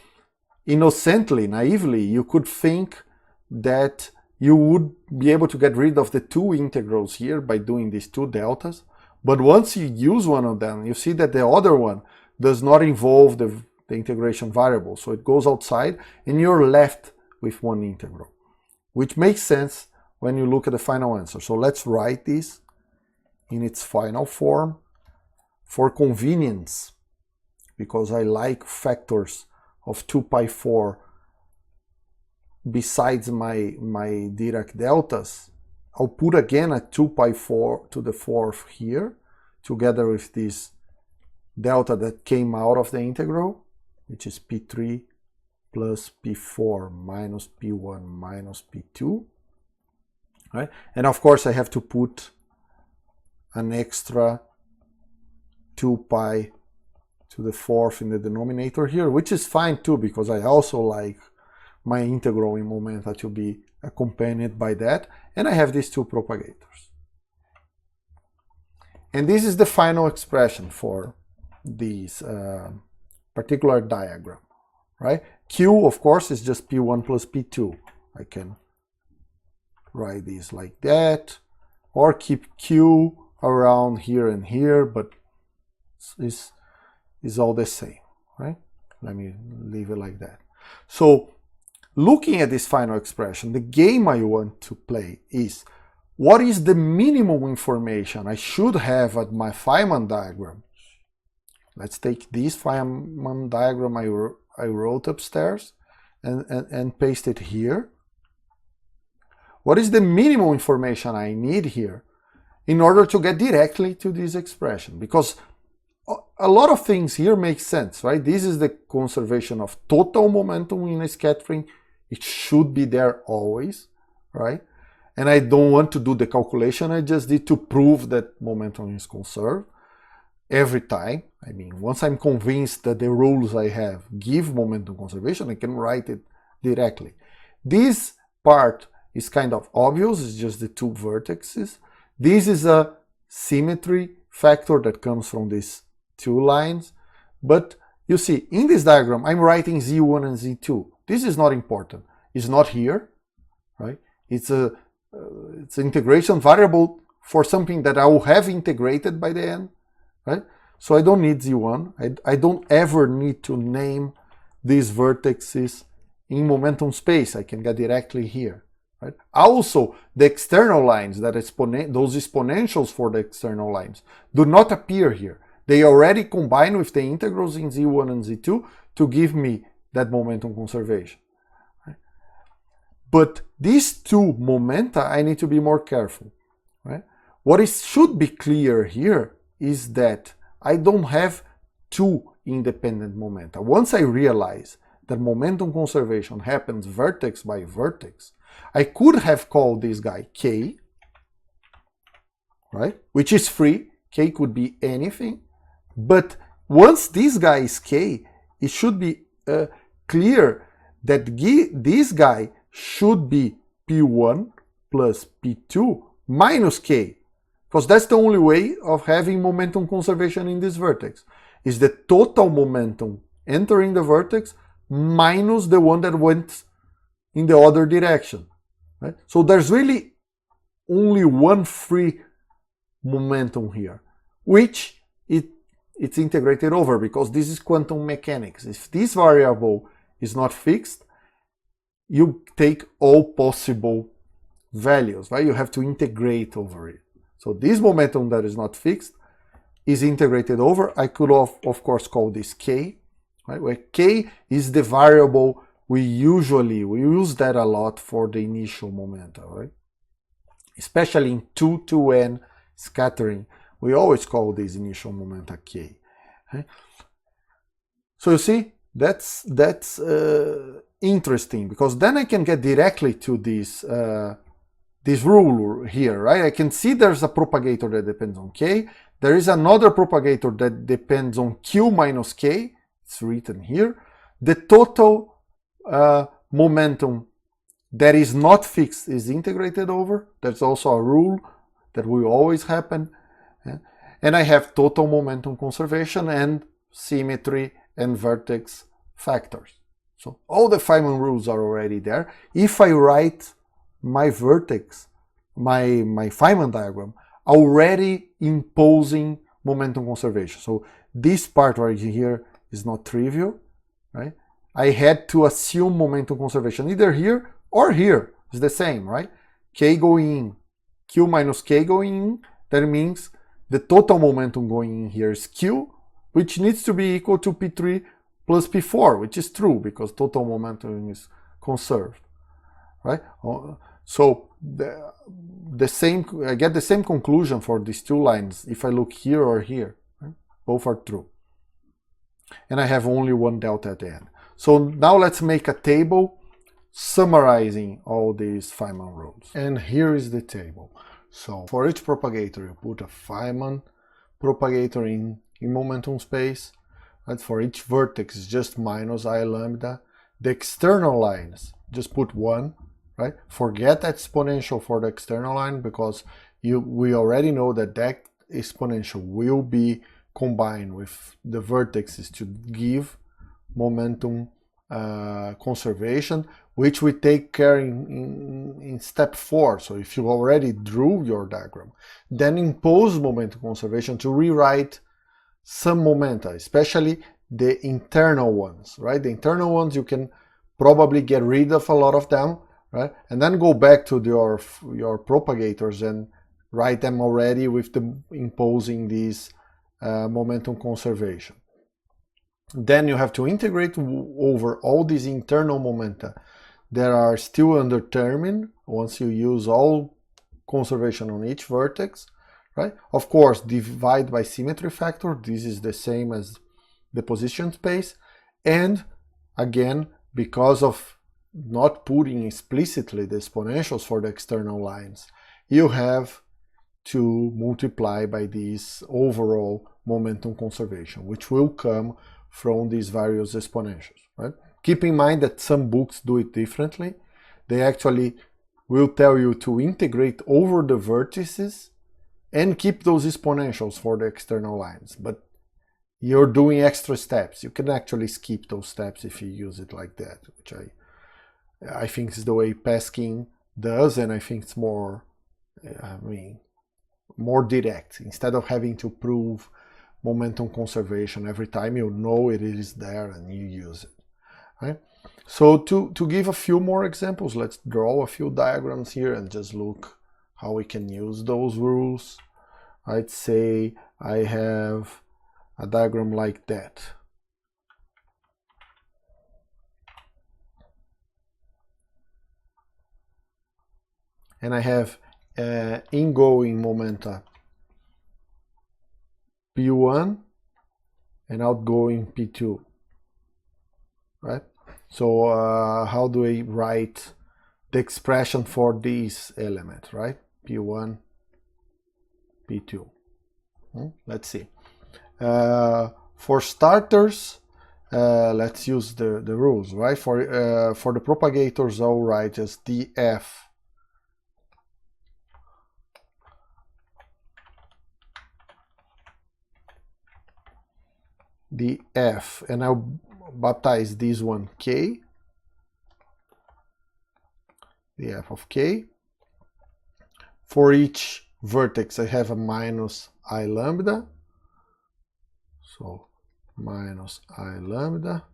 innocently, naively, you could think that you would be able to get rid of the two integrals here by doing these two deltas. But once you use one of them, you see that the other one does not involve the integration variable. So it goes outside and you're left with one integral, which makes sense when you look at the final answer. So let's write this in its final form for convenience, because I like factors of 2 pi 4 besides my Dirac deltas, I'll put again a 2 pi 4 to the fourth here, together with this delta that came out of the integral, which is P3 plus P4 minus P1 minus P2. Right? And of course I have to put an extra 2 pi to the fourth in the denominator here, which is fine too, because I also like my integral in momenta to be accompanied by that. And I have these two propagators. And this is the final expression for this particular diagram, right? Q, of course, is just P1 plus P2. I can write this like that, or keep Q around here and here, but it's all the same, right? Let me leave it like that. So looking at this final expression, the game I want to play is, what is the minimum information I should have at my Feynman diagram? Let's take this Feynman diagram I wrote upstairs and paste it here. What is the minimum information I need here in order to get directly to this expression? Because a lot of things here make sense, right? This is the conservation of total momentum in a scattering. It should be there always, right? And I don't want to do the calculation. I just need to prove that momentum is conserved every time. I mean, once I'm convinced that the rules I have give momentum conservation, I can write it directly. This part is kind of obvious. It's just the two vertices. This is a symmetry factor that comes from these two lines. But you see, in this diagram, I'm writing Z1 and Z2. This is not important. It's not here, right? It's an integration variable for something that I will have integrated by the end, right? So I don't need Z1. I don't ever need to name these vertices in momentum space. I can get directly here, right? Also, the external lines, those exponentials for the external lines, do not appear here. They already combine with the integrals in Z1 and Z2 to give me that momentum conservation. Right? But these two momenta, I need to be more careful. Right? What should be clear here is that I don't have two independent momenta. Once I realize that momentum conservation happens vertex by vertex, I could have called this guy K, right? Which is free. K could be anything. But once this guy is K, it should be clear that this guy should be P1 plus P2 minus K. Because that's the only way of having momentum conservation in this vertex. Is the total momentum entering the vertex minus the one that went in the other direction. Right? So there's really only one free momentum here, which it's integrated over, because this is quantum mechanics. If this variable is not fixed, you take all possible values, right? You have to integrate over it. So this momentum that is not fixed is integrated over. I could of course call this K, right? Where K is the variable we use that a lot for the initial momenta, right? Especially in 2 to n scattering, we always call these initial momenta K. Okay? So you see, that's interesting, because then I can get directly to this rule here, right? I can see there's a propagator that depends on K. There is another propagator that depends on Q minus K. It's written here. The total momentum that is not fixed is integrated over. That's also a rule that will always happen. Yeah? And I have total momentum conservation and symmetry and vertex factors. So all the Feynman rules are already there. If I write my vertex, my Feynman diagram, already imposing momentum conservation. So this part right here is not trivial, right? I had to assume momentum conservation either here or here. It's the same, right? K going in, Q minus K going in, that means the total momentum going in here is Q, which needs to be equal to P3 plus P4, which is true because total momentum is conserved. right? So the same, I get the same conclusion for these two lines if I look here or here. Right? Both are true. And I have only one delta at the end. So now let's make a table summarizing all these Feynman rules. And here is the table. So for each propagator, you put a Feynman propagator in momentum space. Right? For each vertex, it's just minus I lambda. The external lines, just put 1. Right? Forget exponential for the external line, because we already know that that exponential will be combined with the vertexes to give momentum conservation, which we take care in step 4. So if you already drew your diagram, then impose momentum conservation to rewrite some momenta, especially the internal ones, right? The internal ones, you can probably get rid of a lot of them, right? And then go back to your propagators and write them already with the imposing these momentum conservation. Then you have to integrate over all these internal momenta that are still undetermined once you use all conservation on each vertex, right? Of course, divide by symmetry factor. This is the same as the position space. And again, because of not putting explicitly the exponentials for the external lines, you have to multiply by this overall momentum conservation, which will come from these various exponentials, right? Keep in mind that some books do it differently. They actually will tell you to integrate over the vertices and keep those exponentials for the external lines, but you're doing extra steps. You can actually skip those steps if you use it like that, which I think is the way Peskin does, and I think it's more, more direct. Instead of having to prove momentum conservation every time, you know it is there and you use it. Right? So to give a few more examples, let's draw a few diagrams here and just look how we can use those rules. I'd say I have a diagram like that. And I have ingoing momenta P1 and outgoing P2, right? So how do I write the expression for these elements, right? P1, P2. Let's see. For starters, let's use the rules, right? For the propagators, I'll write as df df, and I'll baptize this one k, the f of k. For each vertex, I have a minus I lambda, so minus I lambda.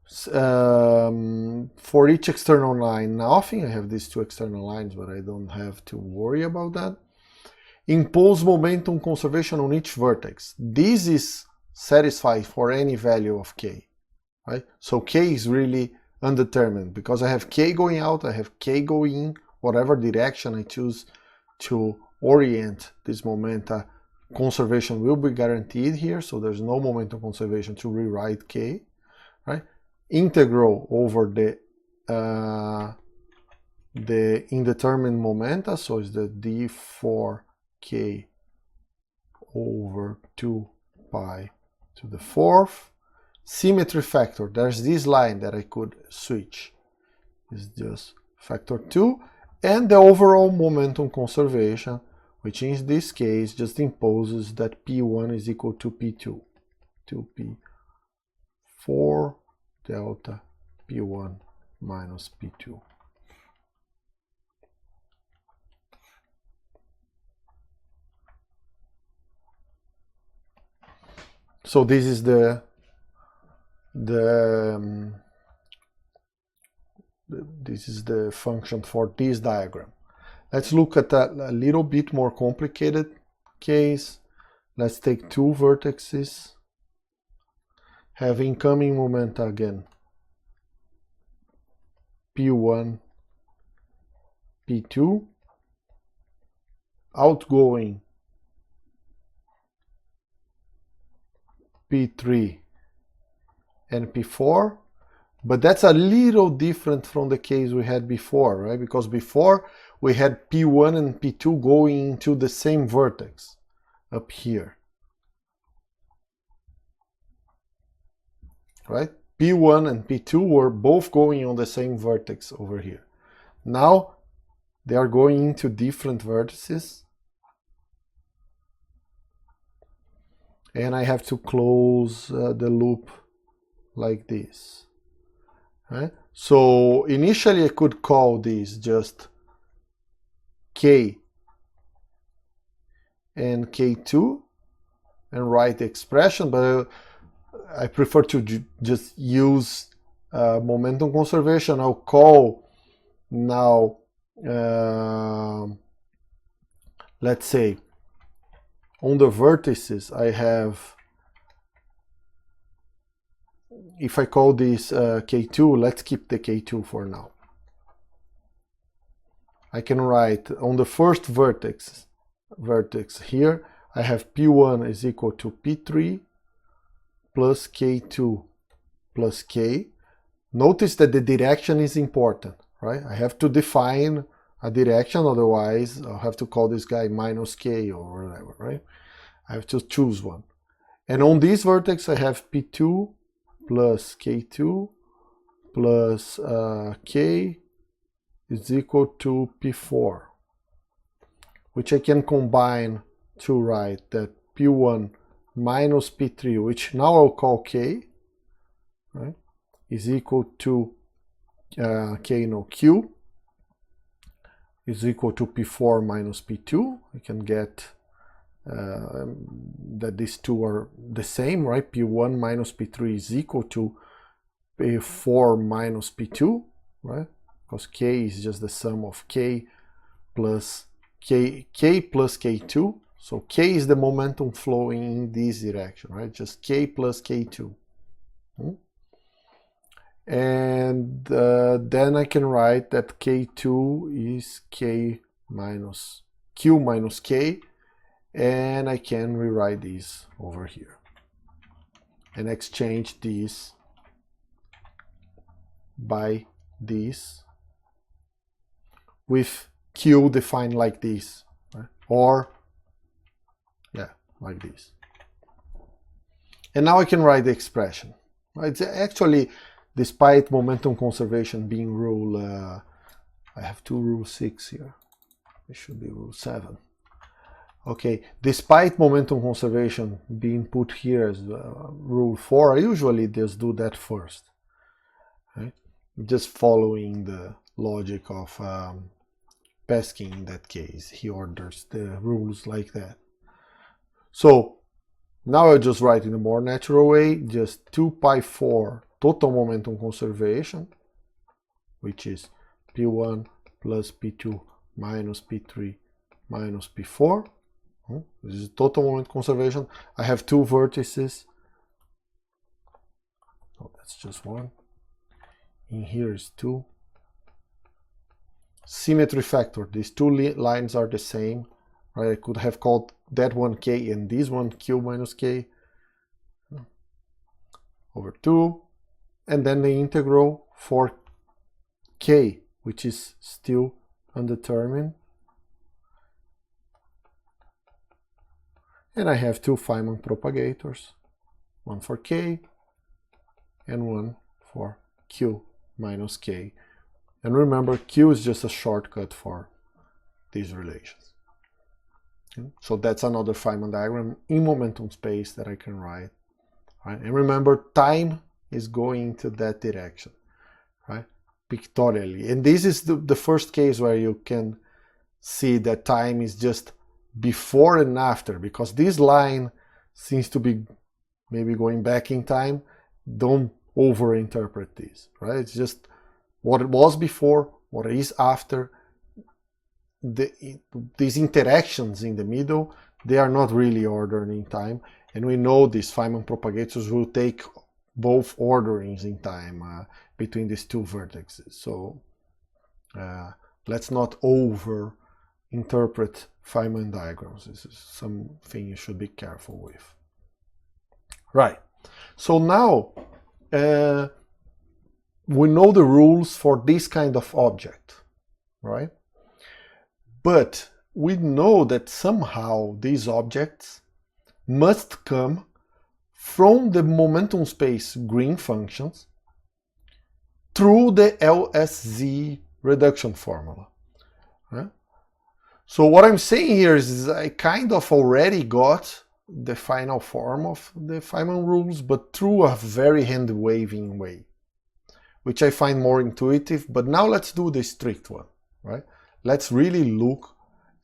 For each external line, nothing. I have these two external lines, but I don't have to worry about that. Impose momentum conservation on each vertex. This is satisfied for any value of k, right? So k is really undetermined because I have k going out, I have k going in, whatever direction I choose to orient this momenta, conservation will be guaranteed here, so there's no momentum conservation to rewrite k, right? Integral over the indeterminate momenta, so it's the d4k over 2 pi to the 4th. Symmetry factor, there's this line that I could switch. It's just factor 2. And the overall momentum conservation, which in this case just imposes that P1 is equal to P2. 2P4 delta P1 minus P2. So this is this is the function for this diagram. Let's look at a little bit more complicated case. Let's take two vertices, have incoming momenta again, P1 P2, outgoing P3 and P4, but that's a little different from the case we had before, right? Because before we had P1 and P2 going into the same vertex up here, right? P1 and P2 were both going on the same vertex over here. Now they are going into different vertices, and I have to close the loop like this, right? So initially I could call this just K and K2 and write the expression, but I prefer to just use momentum conservation. I'll call now, let's say, on the vertices I have, if I call this K2, let's keep the K2 for now. I can write on the first vertex here, I have P1 is equal to P3 plus K2 plus K. Notice that the direction is important, right? I have to define a direction, otherwise I'll have to call this guy minus K or whatever, right? I have to choose one. And on this vertex I have P2 plus K2 plus K is equal to P4, which I can combine to write that P1 minus P3, which now I'll call K, right, is equal to Q is equal to P4 minus P2. I can get that these two are the same, right? P1 minus P3 is equal to P4 minus P2, right? Because K is just the sum of K plus K2. So K is the momentum flowing in this direction, right? Just K plus K2. And then I can write that K2 is Q minus K, and I can rewrite this over here and exchange this by this with Q defined like this, right? Or yeah, like this. And now I can write the expression. It's actually, despite momentum conservation being rule, I have two rule 6 here. It should be rule 7. Okay, despite momentum conservation being put here as rule 4, I usually just do that first, right? Just following the logic of Peskin in that case. He orders the rules like that. So now I'll just write in a more natural way, just 2 pi 4 total momentum conservation, which is P1 plus P2 minus P3 minus P4. This is total moment conservation. I have two vertices. Oh, that's just one. In here is 2. Symmetry factor. These two lines are the same. Right? I could have called that one K and this one Q minus K over 2. And then the integral for K, which is still undetermined. And I have two Feynman propagators, one for K and one for Q minus K. And remember, Q is just a shortcut for these relations. Okay? So that's another Feynman diagram in momentum space that I can write. Right? And remember, time is going to that direction, right? Pictorially. And this is the first case where you can see that time is just before and after, because this line seems to be maybe going back in time. Don't overinterpret this, right? It's just what it was before, what it is after. These interactions in the middle, they are not really ordered in time, and we know these Feynman propagators will take both orderings in time between these two vertices. So Let's not over interpret Feynman diagrams. This is something you should be careful with. Right. So now we know the rules for this kind of object, right? But we know that somehow these objects must come from the momentum space green functions through the LSZ reduction formula. Right? So what I'm saying here is I kind of already got the final form of the Feynman rules, but through a very hand-waving way, which I find more intuitive. But now let's do the strict one, right? Let's really look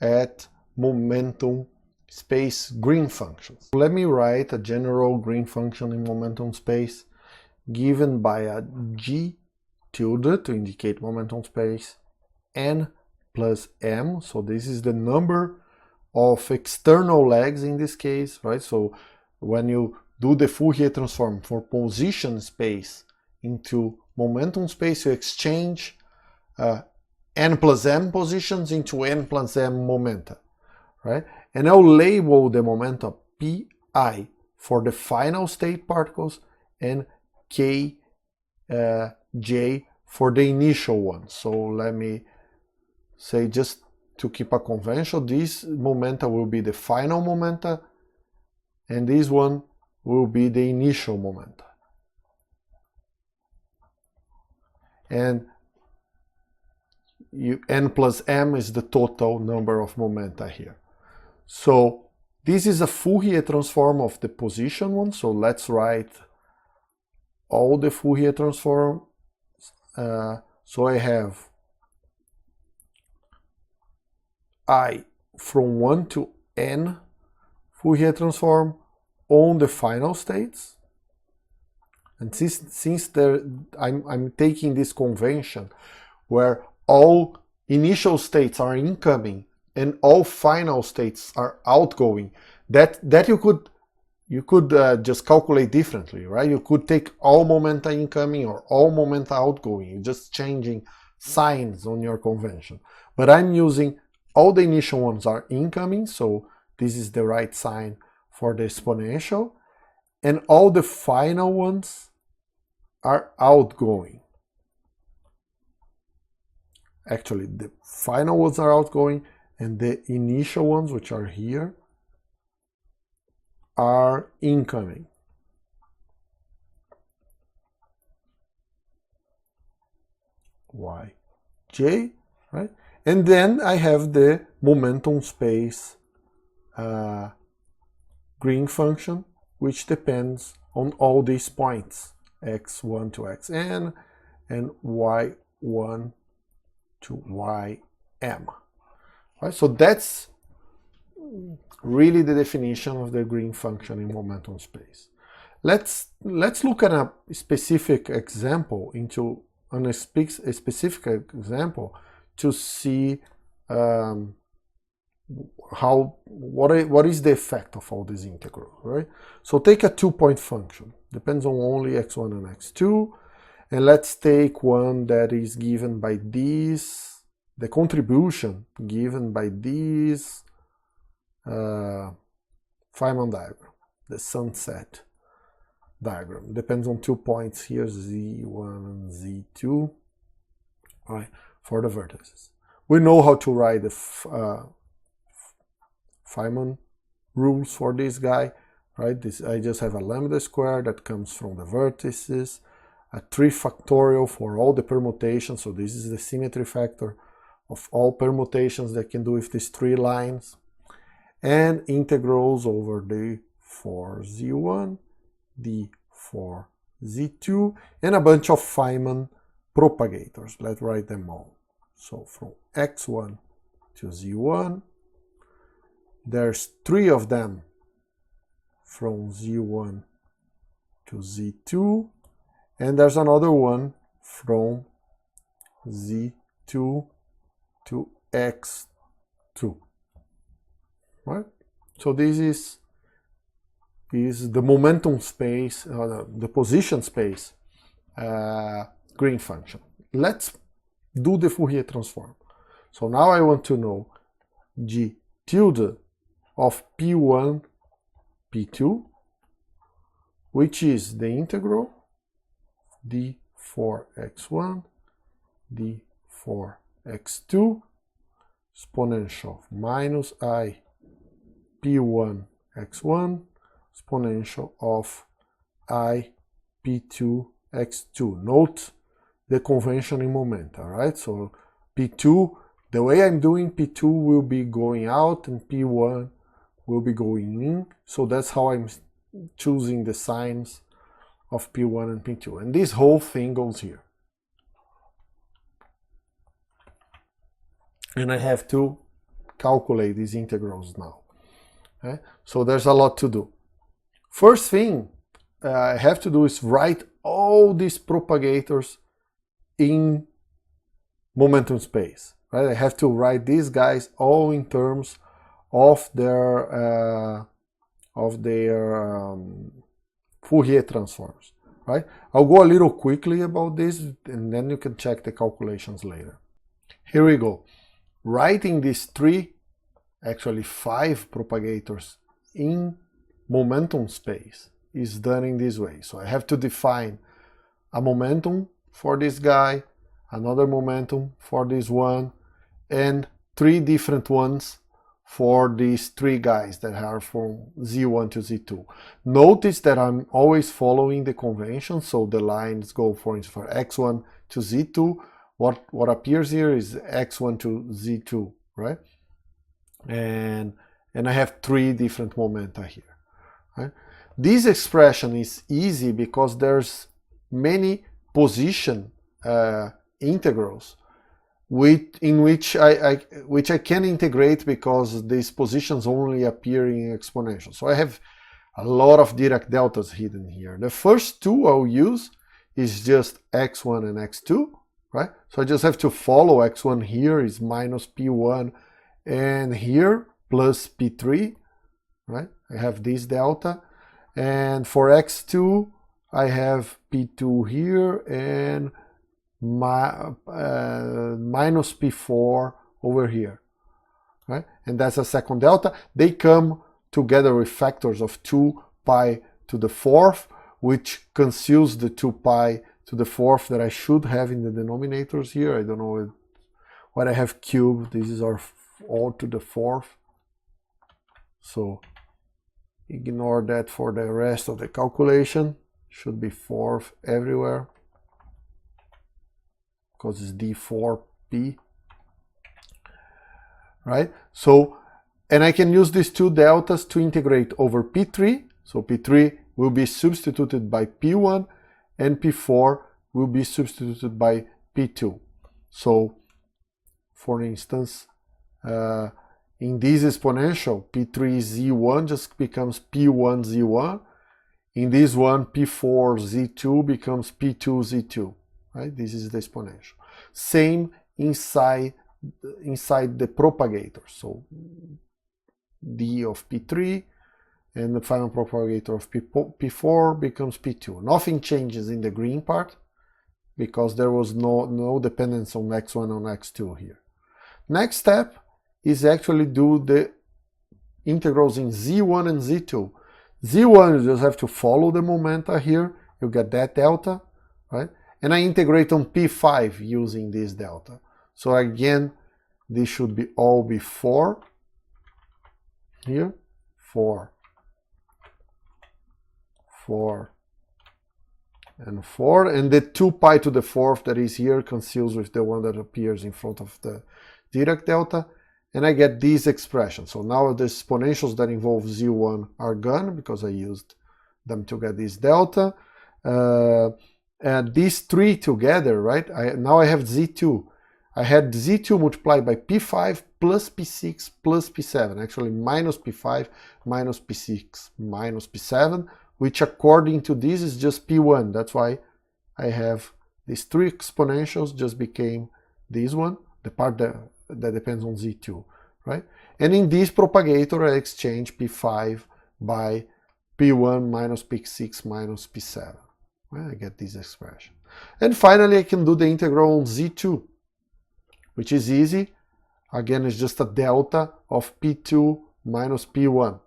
at momentum space green functions. Let me write a general green function in momentum space given by a G tilde to indicate momentum space, n plus m, so this is the number of external legs in this case, right? So when you do the Fourier transform for position space into momentum space, you exchange n plus m positions into n plus m momenta, right? And I'll label the momenta pi for the final state particles and k j for the initial one. So let me say, just to keep a convention, this momenta will be the final momenta and this one will be the initial momenta. And n plus m is the total number of momenta here. So this is a Fourier transform of the position one, so let's write all the Fourier transform. So I have I from 1 to n Fourier transform on the final states. And since I'm taking this convention where all initial states are incoming and all final states are outgoing, that you could just calculate differently, right? You could take all momenta incoming or all momenta outgoing. You're just changing signs on your convention. But I'm using all the initial ones are incoming, so this is the right sign for the exponential, and all the final ones are outgoing. Actually, the final ones are outgoing, and the initial ones, which are here, are incoming. Yj, right? And then I have the momentum space green function, which depends on all these points, x1 to xn and y1 to ym. Right? So that's really the definition of the green function in momentum space. Let's look at a specific example a specific example to see what is the effect of all these integrals, right? So take a 2-point function, depends on only x1 and x2, and let's take one that is given by this, the contribution given by this Feynman diagram, the sunset diagram. Depends on 2 points here, z1 and z2, right, for the vertices. We know how to write the Feynman rules for this guy, right? I just have a lambda square that comes from the vertices, a 3 factorial for all the permutations, so this is the symmetry factor of all permutations that can do with these 3 lines, and integrals over d for z1, d for z2, and a bunch of Feynman propagators. Let's write them all. So from x1 to z1, there's 3 of them from z1 to z2, and there's another one from z2 to x2, right? So this is the momentum space, the position space green function. Let's do the Fourier transform. So now I want to know g tilde of p1, p2, which is the integral d4x1, d4x2, exponential of minus I p1 x1, exponential of I p2 x2. Note the convention in momenta, right? So p2, the way I'm doing, p2 will be going out and p1 will be going in. So that's how I'm choosing the signs of p1 and p2. And this whole thing goes here. And I have to calculate these integrals now. Okay? So there's a lot to do. First thing I have to do is write all these propagators in momentum space. Right? I have to write these guys all in terms of their Fourier transforms. Right? I'll go a little quickly about this, and then you can check the calculations later. Here we go. Writing these three, actually 5 propagators in momentum space is done in this way. So I have to define a momentum for this guy, another momentum for this one, and 3 different ones for these 3 guys that are from Z1 to Z2. Notice that I'm always following the convention, so the lines go, for instance, for X1 to Z2. What appears here is X1 to Z2, right? And I have 3 different momenta here. Right? This expression is easy because there's many position integrals in which I can integrate because these positions only appear in exponentials. So I have a lot of Dirac deltas hidden here. The first 2 I'll use is just x1 and x2, right? So I just have to follow x1 here is minus p1 and here plus p3, right? I have this delta. And for x2, I have p2 here and minus p4 over here, right? And that's a second delta. They come together with factors of 2 pi to the 4th, which conceals the 2 pi to the 4th that I should have in the denominators here. I don't know what I have cubed. This is all to the 4th. So ignore that for the rest of the calculation. Should be 4th everywhere because it's d4p, right? So, and I can use these 2 deltas to integrate over p3. So p3 will be substituted by p1 and p4 will be substituted by p2. So, for instance, in this exponential, p3 z1 just becomes p1 z1. In this one, p4 z2 becomes p2 z2. Right? This is the exponential. Same inside the propagator. So d of p3 and the final propagator of p4 becomes p2. Nothing changes in the green part because there was no dependence on x1 and x2 here. Next step is actually do the integrals in z1 and z2. z1 you just have to follow the momenta here. You get that delta, right? And I integrate on p5 using this delta. So again, this should be all be 4 here, 4, 4, and 4. And the 2 pi to the 4th that is here conceals with the one that appears in front of the Dirac delta. And I get these expressions. So now the exponentials that involve z1 are gone because I used them to get this delta. And these 3 together, right? Now I have z2. I had z2 multiplied by p5 plus p6 plus p7. Actually, minus p5 minus p6 minus p7, which according to this is just p1. That's why I have these 3 exponentials just became this one, the part that depends on z2, right? And in this propagator, I exchange p5 by p1 minus p6 minus p7. Well, I get this expression. And finally, I can do the integral on z2, which is easy. again, it's just a delta of P2 minus P1,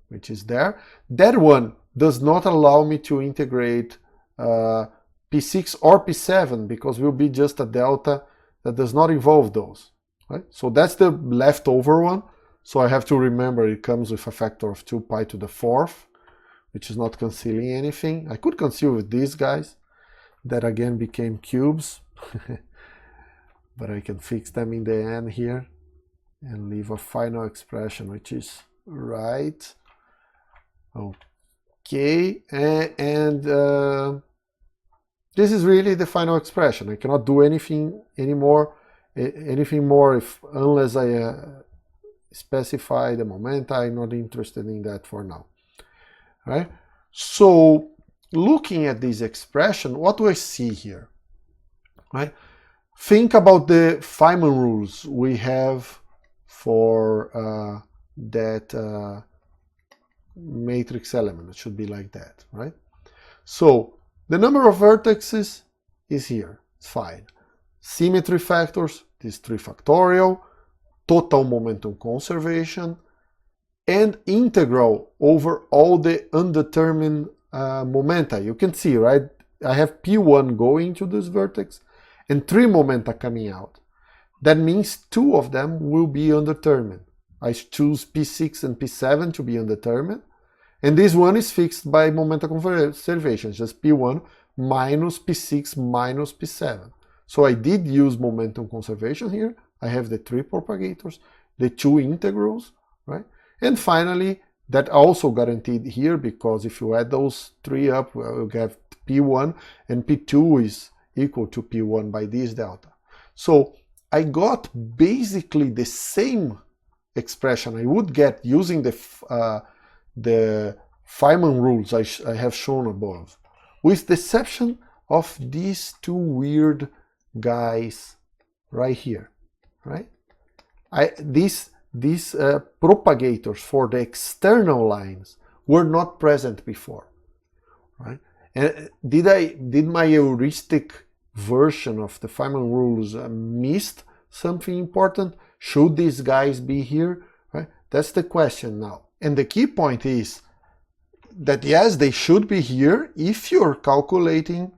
which is there. That one does not allow me to integrate P6 or P7 because it will be just a delta that does not involve those. Right? So that's the leftover one. So I have to remember it comes with a factor of 2 pi to the 4th, which is not concealing anything. I could conceal with these guys that again became cubes, but I can fix them in the end here and leave a final expression, which is right. Okay, and this is really the final expression. I cannot do anything more unless I specify the momenta. I'm not interested in that for now. Right? So looking at this expression, what do I see here? Right? Think about the Feynman rules we have for that matrix element. It should be like that, right? So the number of vertices is here. It's fine. Symmetry factors, this 3 factorial, total momentum conservation, and integral over all the undetermined momenta. You can see, right? I have P1 going to this vertex and 3 momenta coming out. That means 2 of them will be undetermined. I choose P6 and P7 to be undetermined. And this one is fixed by momenta conservation, just P1 minus P6 minus P7. So I did use momentum conservation here. I have the 3 propagators, the 2 integrals, right? And finally, that also guaranteed here, because if you add those 3 up, we'll get P1, and P2 is equal to P1 by this delta. So I got basically the same expression I would get using the Feynman rules I have shown above, with the exception of these 2 weird guys right here, right? These propagators for the external lines were not present before, right? And did my heuristic version of the Feynman rules missed something important? Should these guys be here? Right? That's the question now. And the key point is that yes, they should be here if you're calculating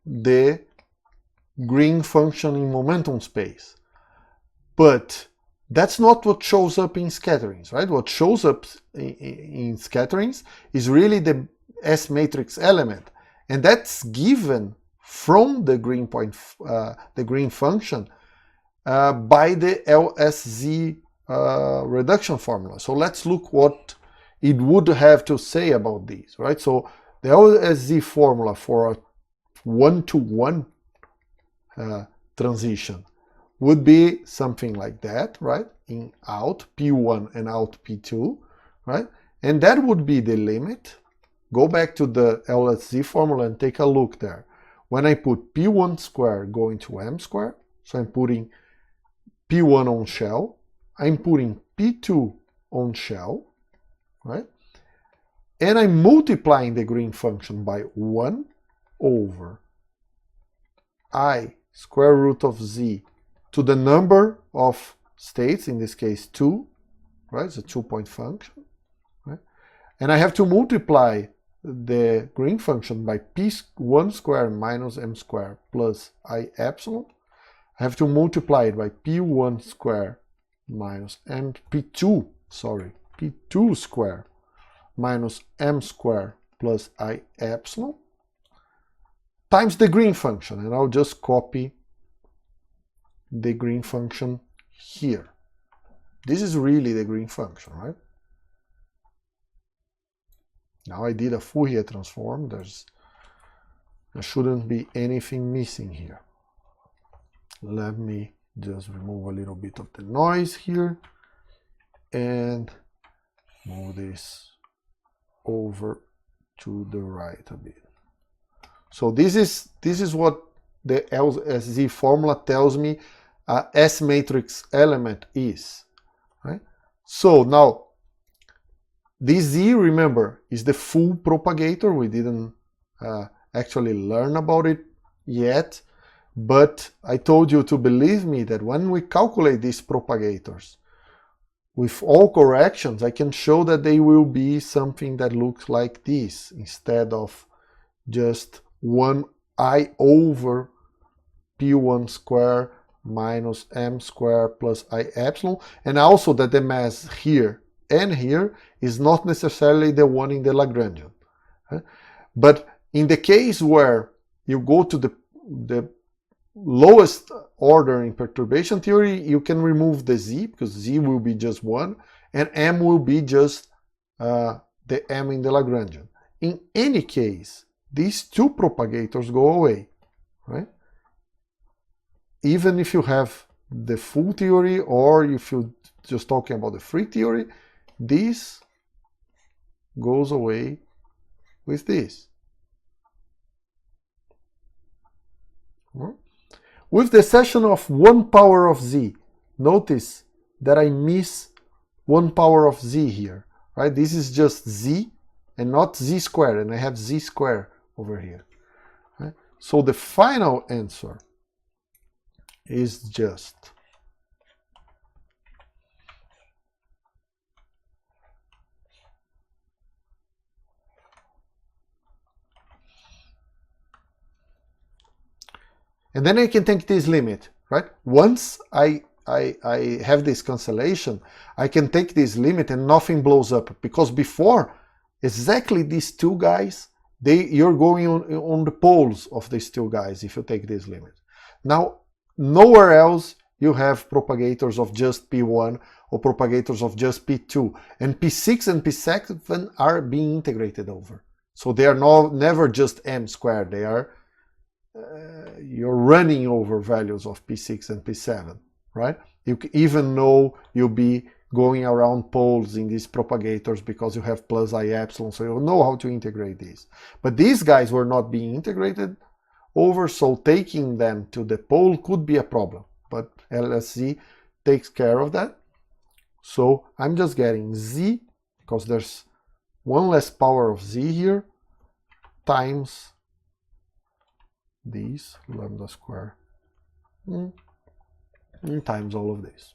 the green function in momentum space. But that's not what shows up in scatterings, right? What shows up in scatterings is really the S matrix element, and that's given from the green function by the LSZ reduction formula. So let's look what it would have to say about these, right? So the LSZ formula for a 1-to-1 transition would be something like that, right? In out P1 and out P2, right? And that would be the limit. Go back to the LSZ formula and take a look there. When I put P1 square going to M square, so I'm putting P1 on shell, I'm putting P2 on shell, right? And I'm multiplying the green function by 1 over I square root of Z to the number of states, in this case 2, right? It's a 2-point function, right? And I have to multiply the green function by P1 square minus M square plus I epsilon. I have to multiply it by P1 square minus P2 square minus M square plus I epsilon times the green function, and I'll just copy the green function here. This is really the green function, right? Now I did a Fourier transform. There shouldn't be anything missing here. Let me just remove a little bit of the noise here and move this over to the right a bit. So this is what the LSZ formula tells me a S matrix element is, right? So now this Z, remember, is the full propagator. We didn't actually learn about it yet, But I told you to believe me that when we calculate these propagators with all corrections, I can show that they will be something that looks like this instead of just 1I over P1 square minus M square plus I epsilon, and also that the mass here and here is not necessarily the one in the Lagrangian. But in the case where you go to the lowest order in perturbation theory, you can remove the Z, because Z will be just 1, and M will be just the M in the Lagrangian. In any case, these two propagators go away, right? Even if you have the full theory, or if you're just talking about the free theory, this goes away with this. With the exception of 1 power of Z, notice that I miss 1 power of Z here, right? This is just Z and not Z squared, and I have Z squared over here. Right? So the final answer is just and then I can take this limit, right? Once I have this cancellation, I can take this limit and nothing blows up, because before, exactly these two guys, you're going on the poles of these two guys if you take this limit. Now, nowhere else you have propagators of just P1 or propagators of just P2, and P6 and P7 are being integrated over. So they are never just M squared, they are you're running over values of P6 and P7, right? You even know you'll be going around poles in these propagators because you have plus I epsilon, so you'll know how to integrate these. But these guys were not being integrated over, so taking them to the pole could be a problem. But LSZ takes care of that. So I'm just getting Z, because there's one less power of Z here, times these lambda square times all of this.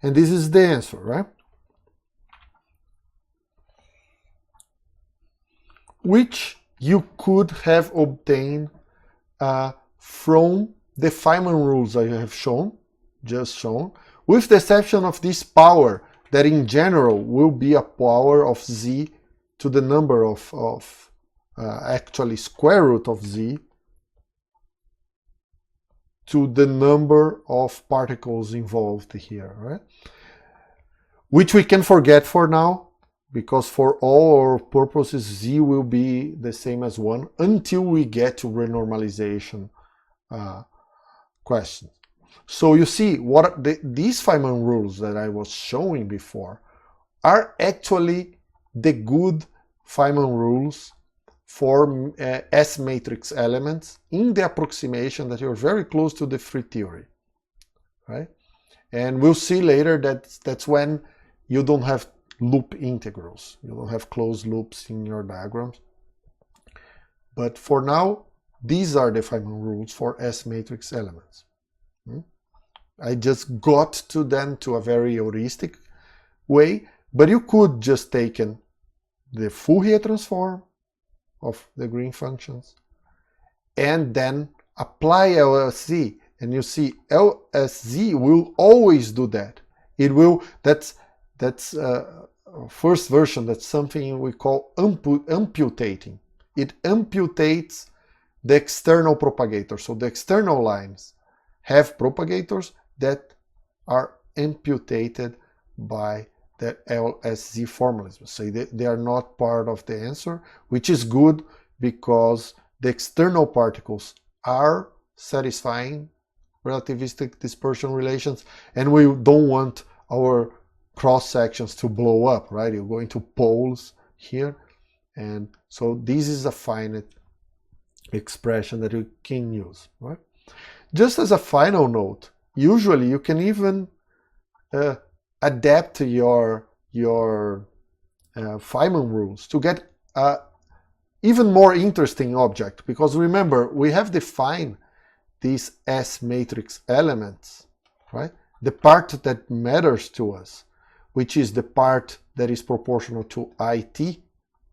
And this is the answer, right? Which you could have obtained from the Feynman rules I have just shown, with the exception of this power, that in general will be a power of Z to the number of actually square root of Z to the number of particles involved here, right? Which we can forget for now, because for all our purposes Z will be the same as 1 until we get to renormalization questions. So you see, what these Feynman rules that I was showing before are actually the good Feynman rules for S-matrix elements in the approximation that you're very close to the free theory, right? And we'll see later that that's when you don't have loop integrals. You don't have closed loops in your diagrams. But for now, these are the Feynman rules for S-matrix elements. I just got to them to a very heuristic way, but you could just take the Fourier transform of the green functions and then apply LSZ, and you see LSZ will always do that. It will, that's first version, that's something we call amputating. It amputates the external propagator. So the external lines have propagators that are amputated by the LSZ formalism. So they are not part of the answer, which is good because the external particles are satisfying relativistic dispersion relations, and we don't want our cross sections to blow up, right? You're going to poles here, and so this is a finite expression that you can use, right? Just as a final note, usually you can even adapt your Feynman rules to get even more interesting object, because remember, we have defined these S matrix elements, right? The part that matters to us, which is the part that is proportional to IT,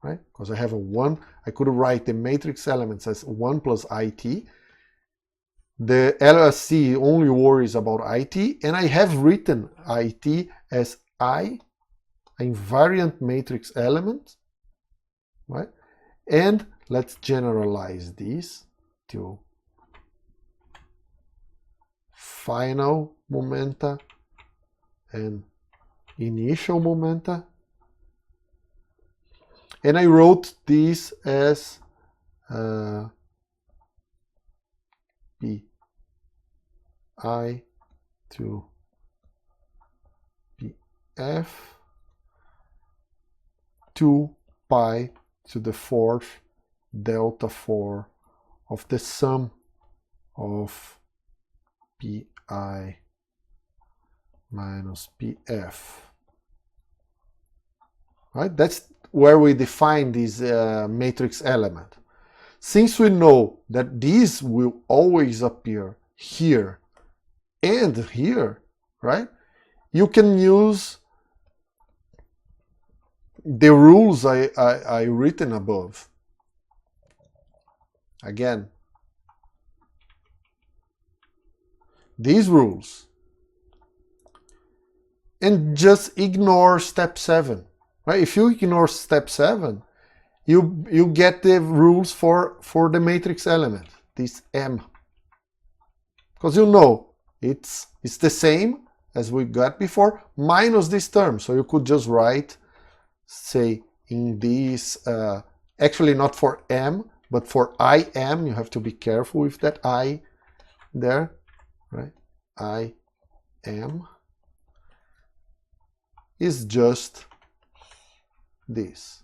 right? Because I have a 1, I could write the matrix elements as 1 plus IT. The LSC only worries about IT, and I have written IT as I, invariant matrix element, right? And let's generalize this to final momenta and initial momenta. And I wrote this as Pi to Pf 2 pi to the 4th delta 4 of the sum of Pi minus Pf. Right? That's where we define this matrix element. Since we know that these will always appear here and here, right? You can use the rules I written above. Again, these rules, and just ignore step 7. Right? If you ignore step 7, you get the rules for the matrix element, this M, because you know it's the same as we got before minus this term. So you could just write, say, in this, actually not for M, but for IM, you have to be careful with that I there, right? IM is just this.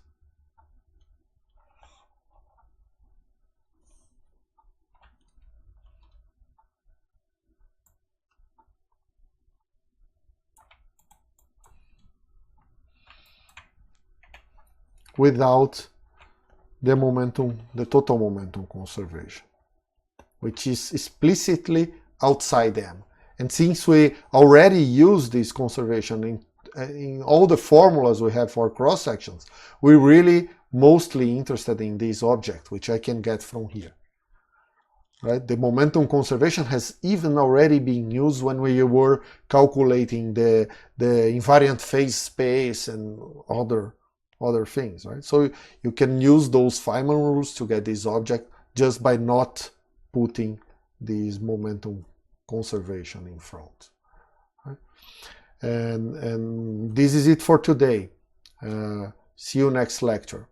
Without the momentum, the total momentum conservation, which is explicitly outside M. And since we already use this conservation in all the formulas we have for cross sections, we're really mostly interested in this object, which I can get from here. Right? The momentum conservation has even already been used when we were calculating the invariant phase space and other things, right? So you can use those Feynman rules to get this object just by not putting this momentum conservation in front. Right? And this is it for today. See you next lecture.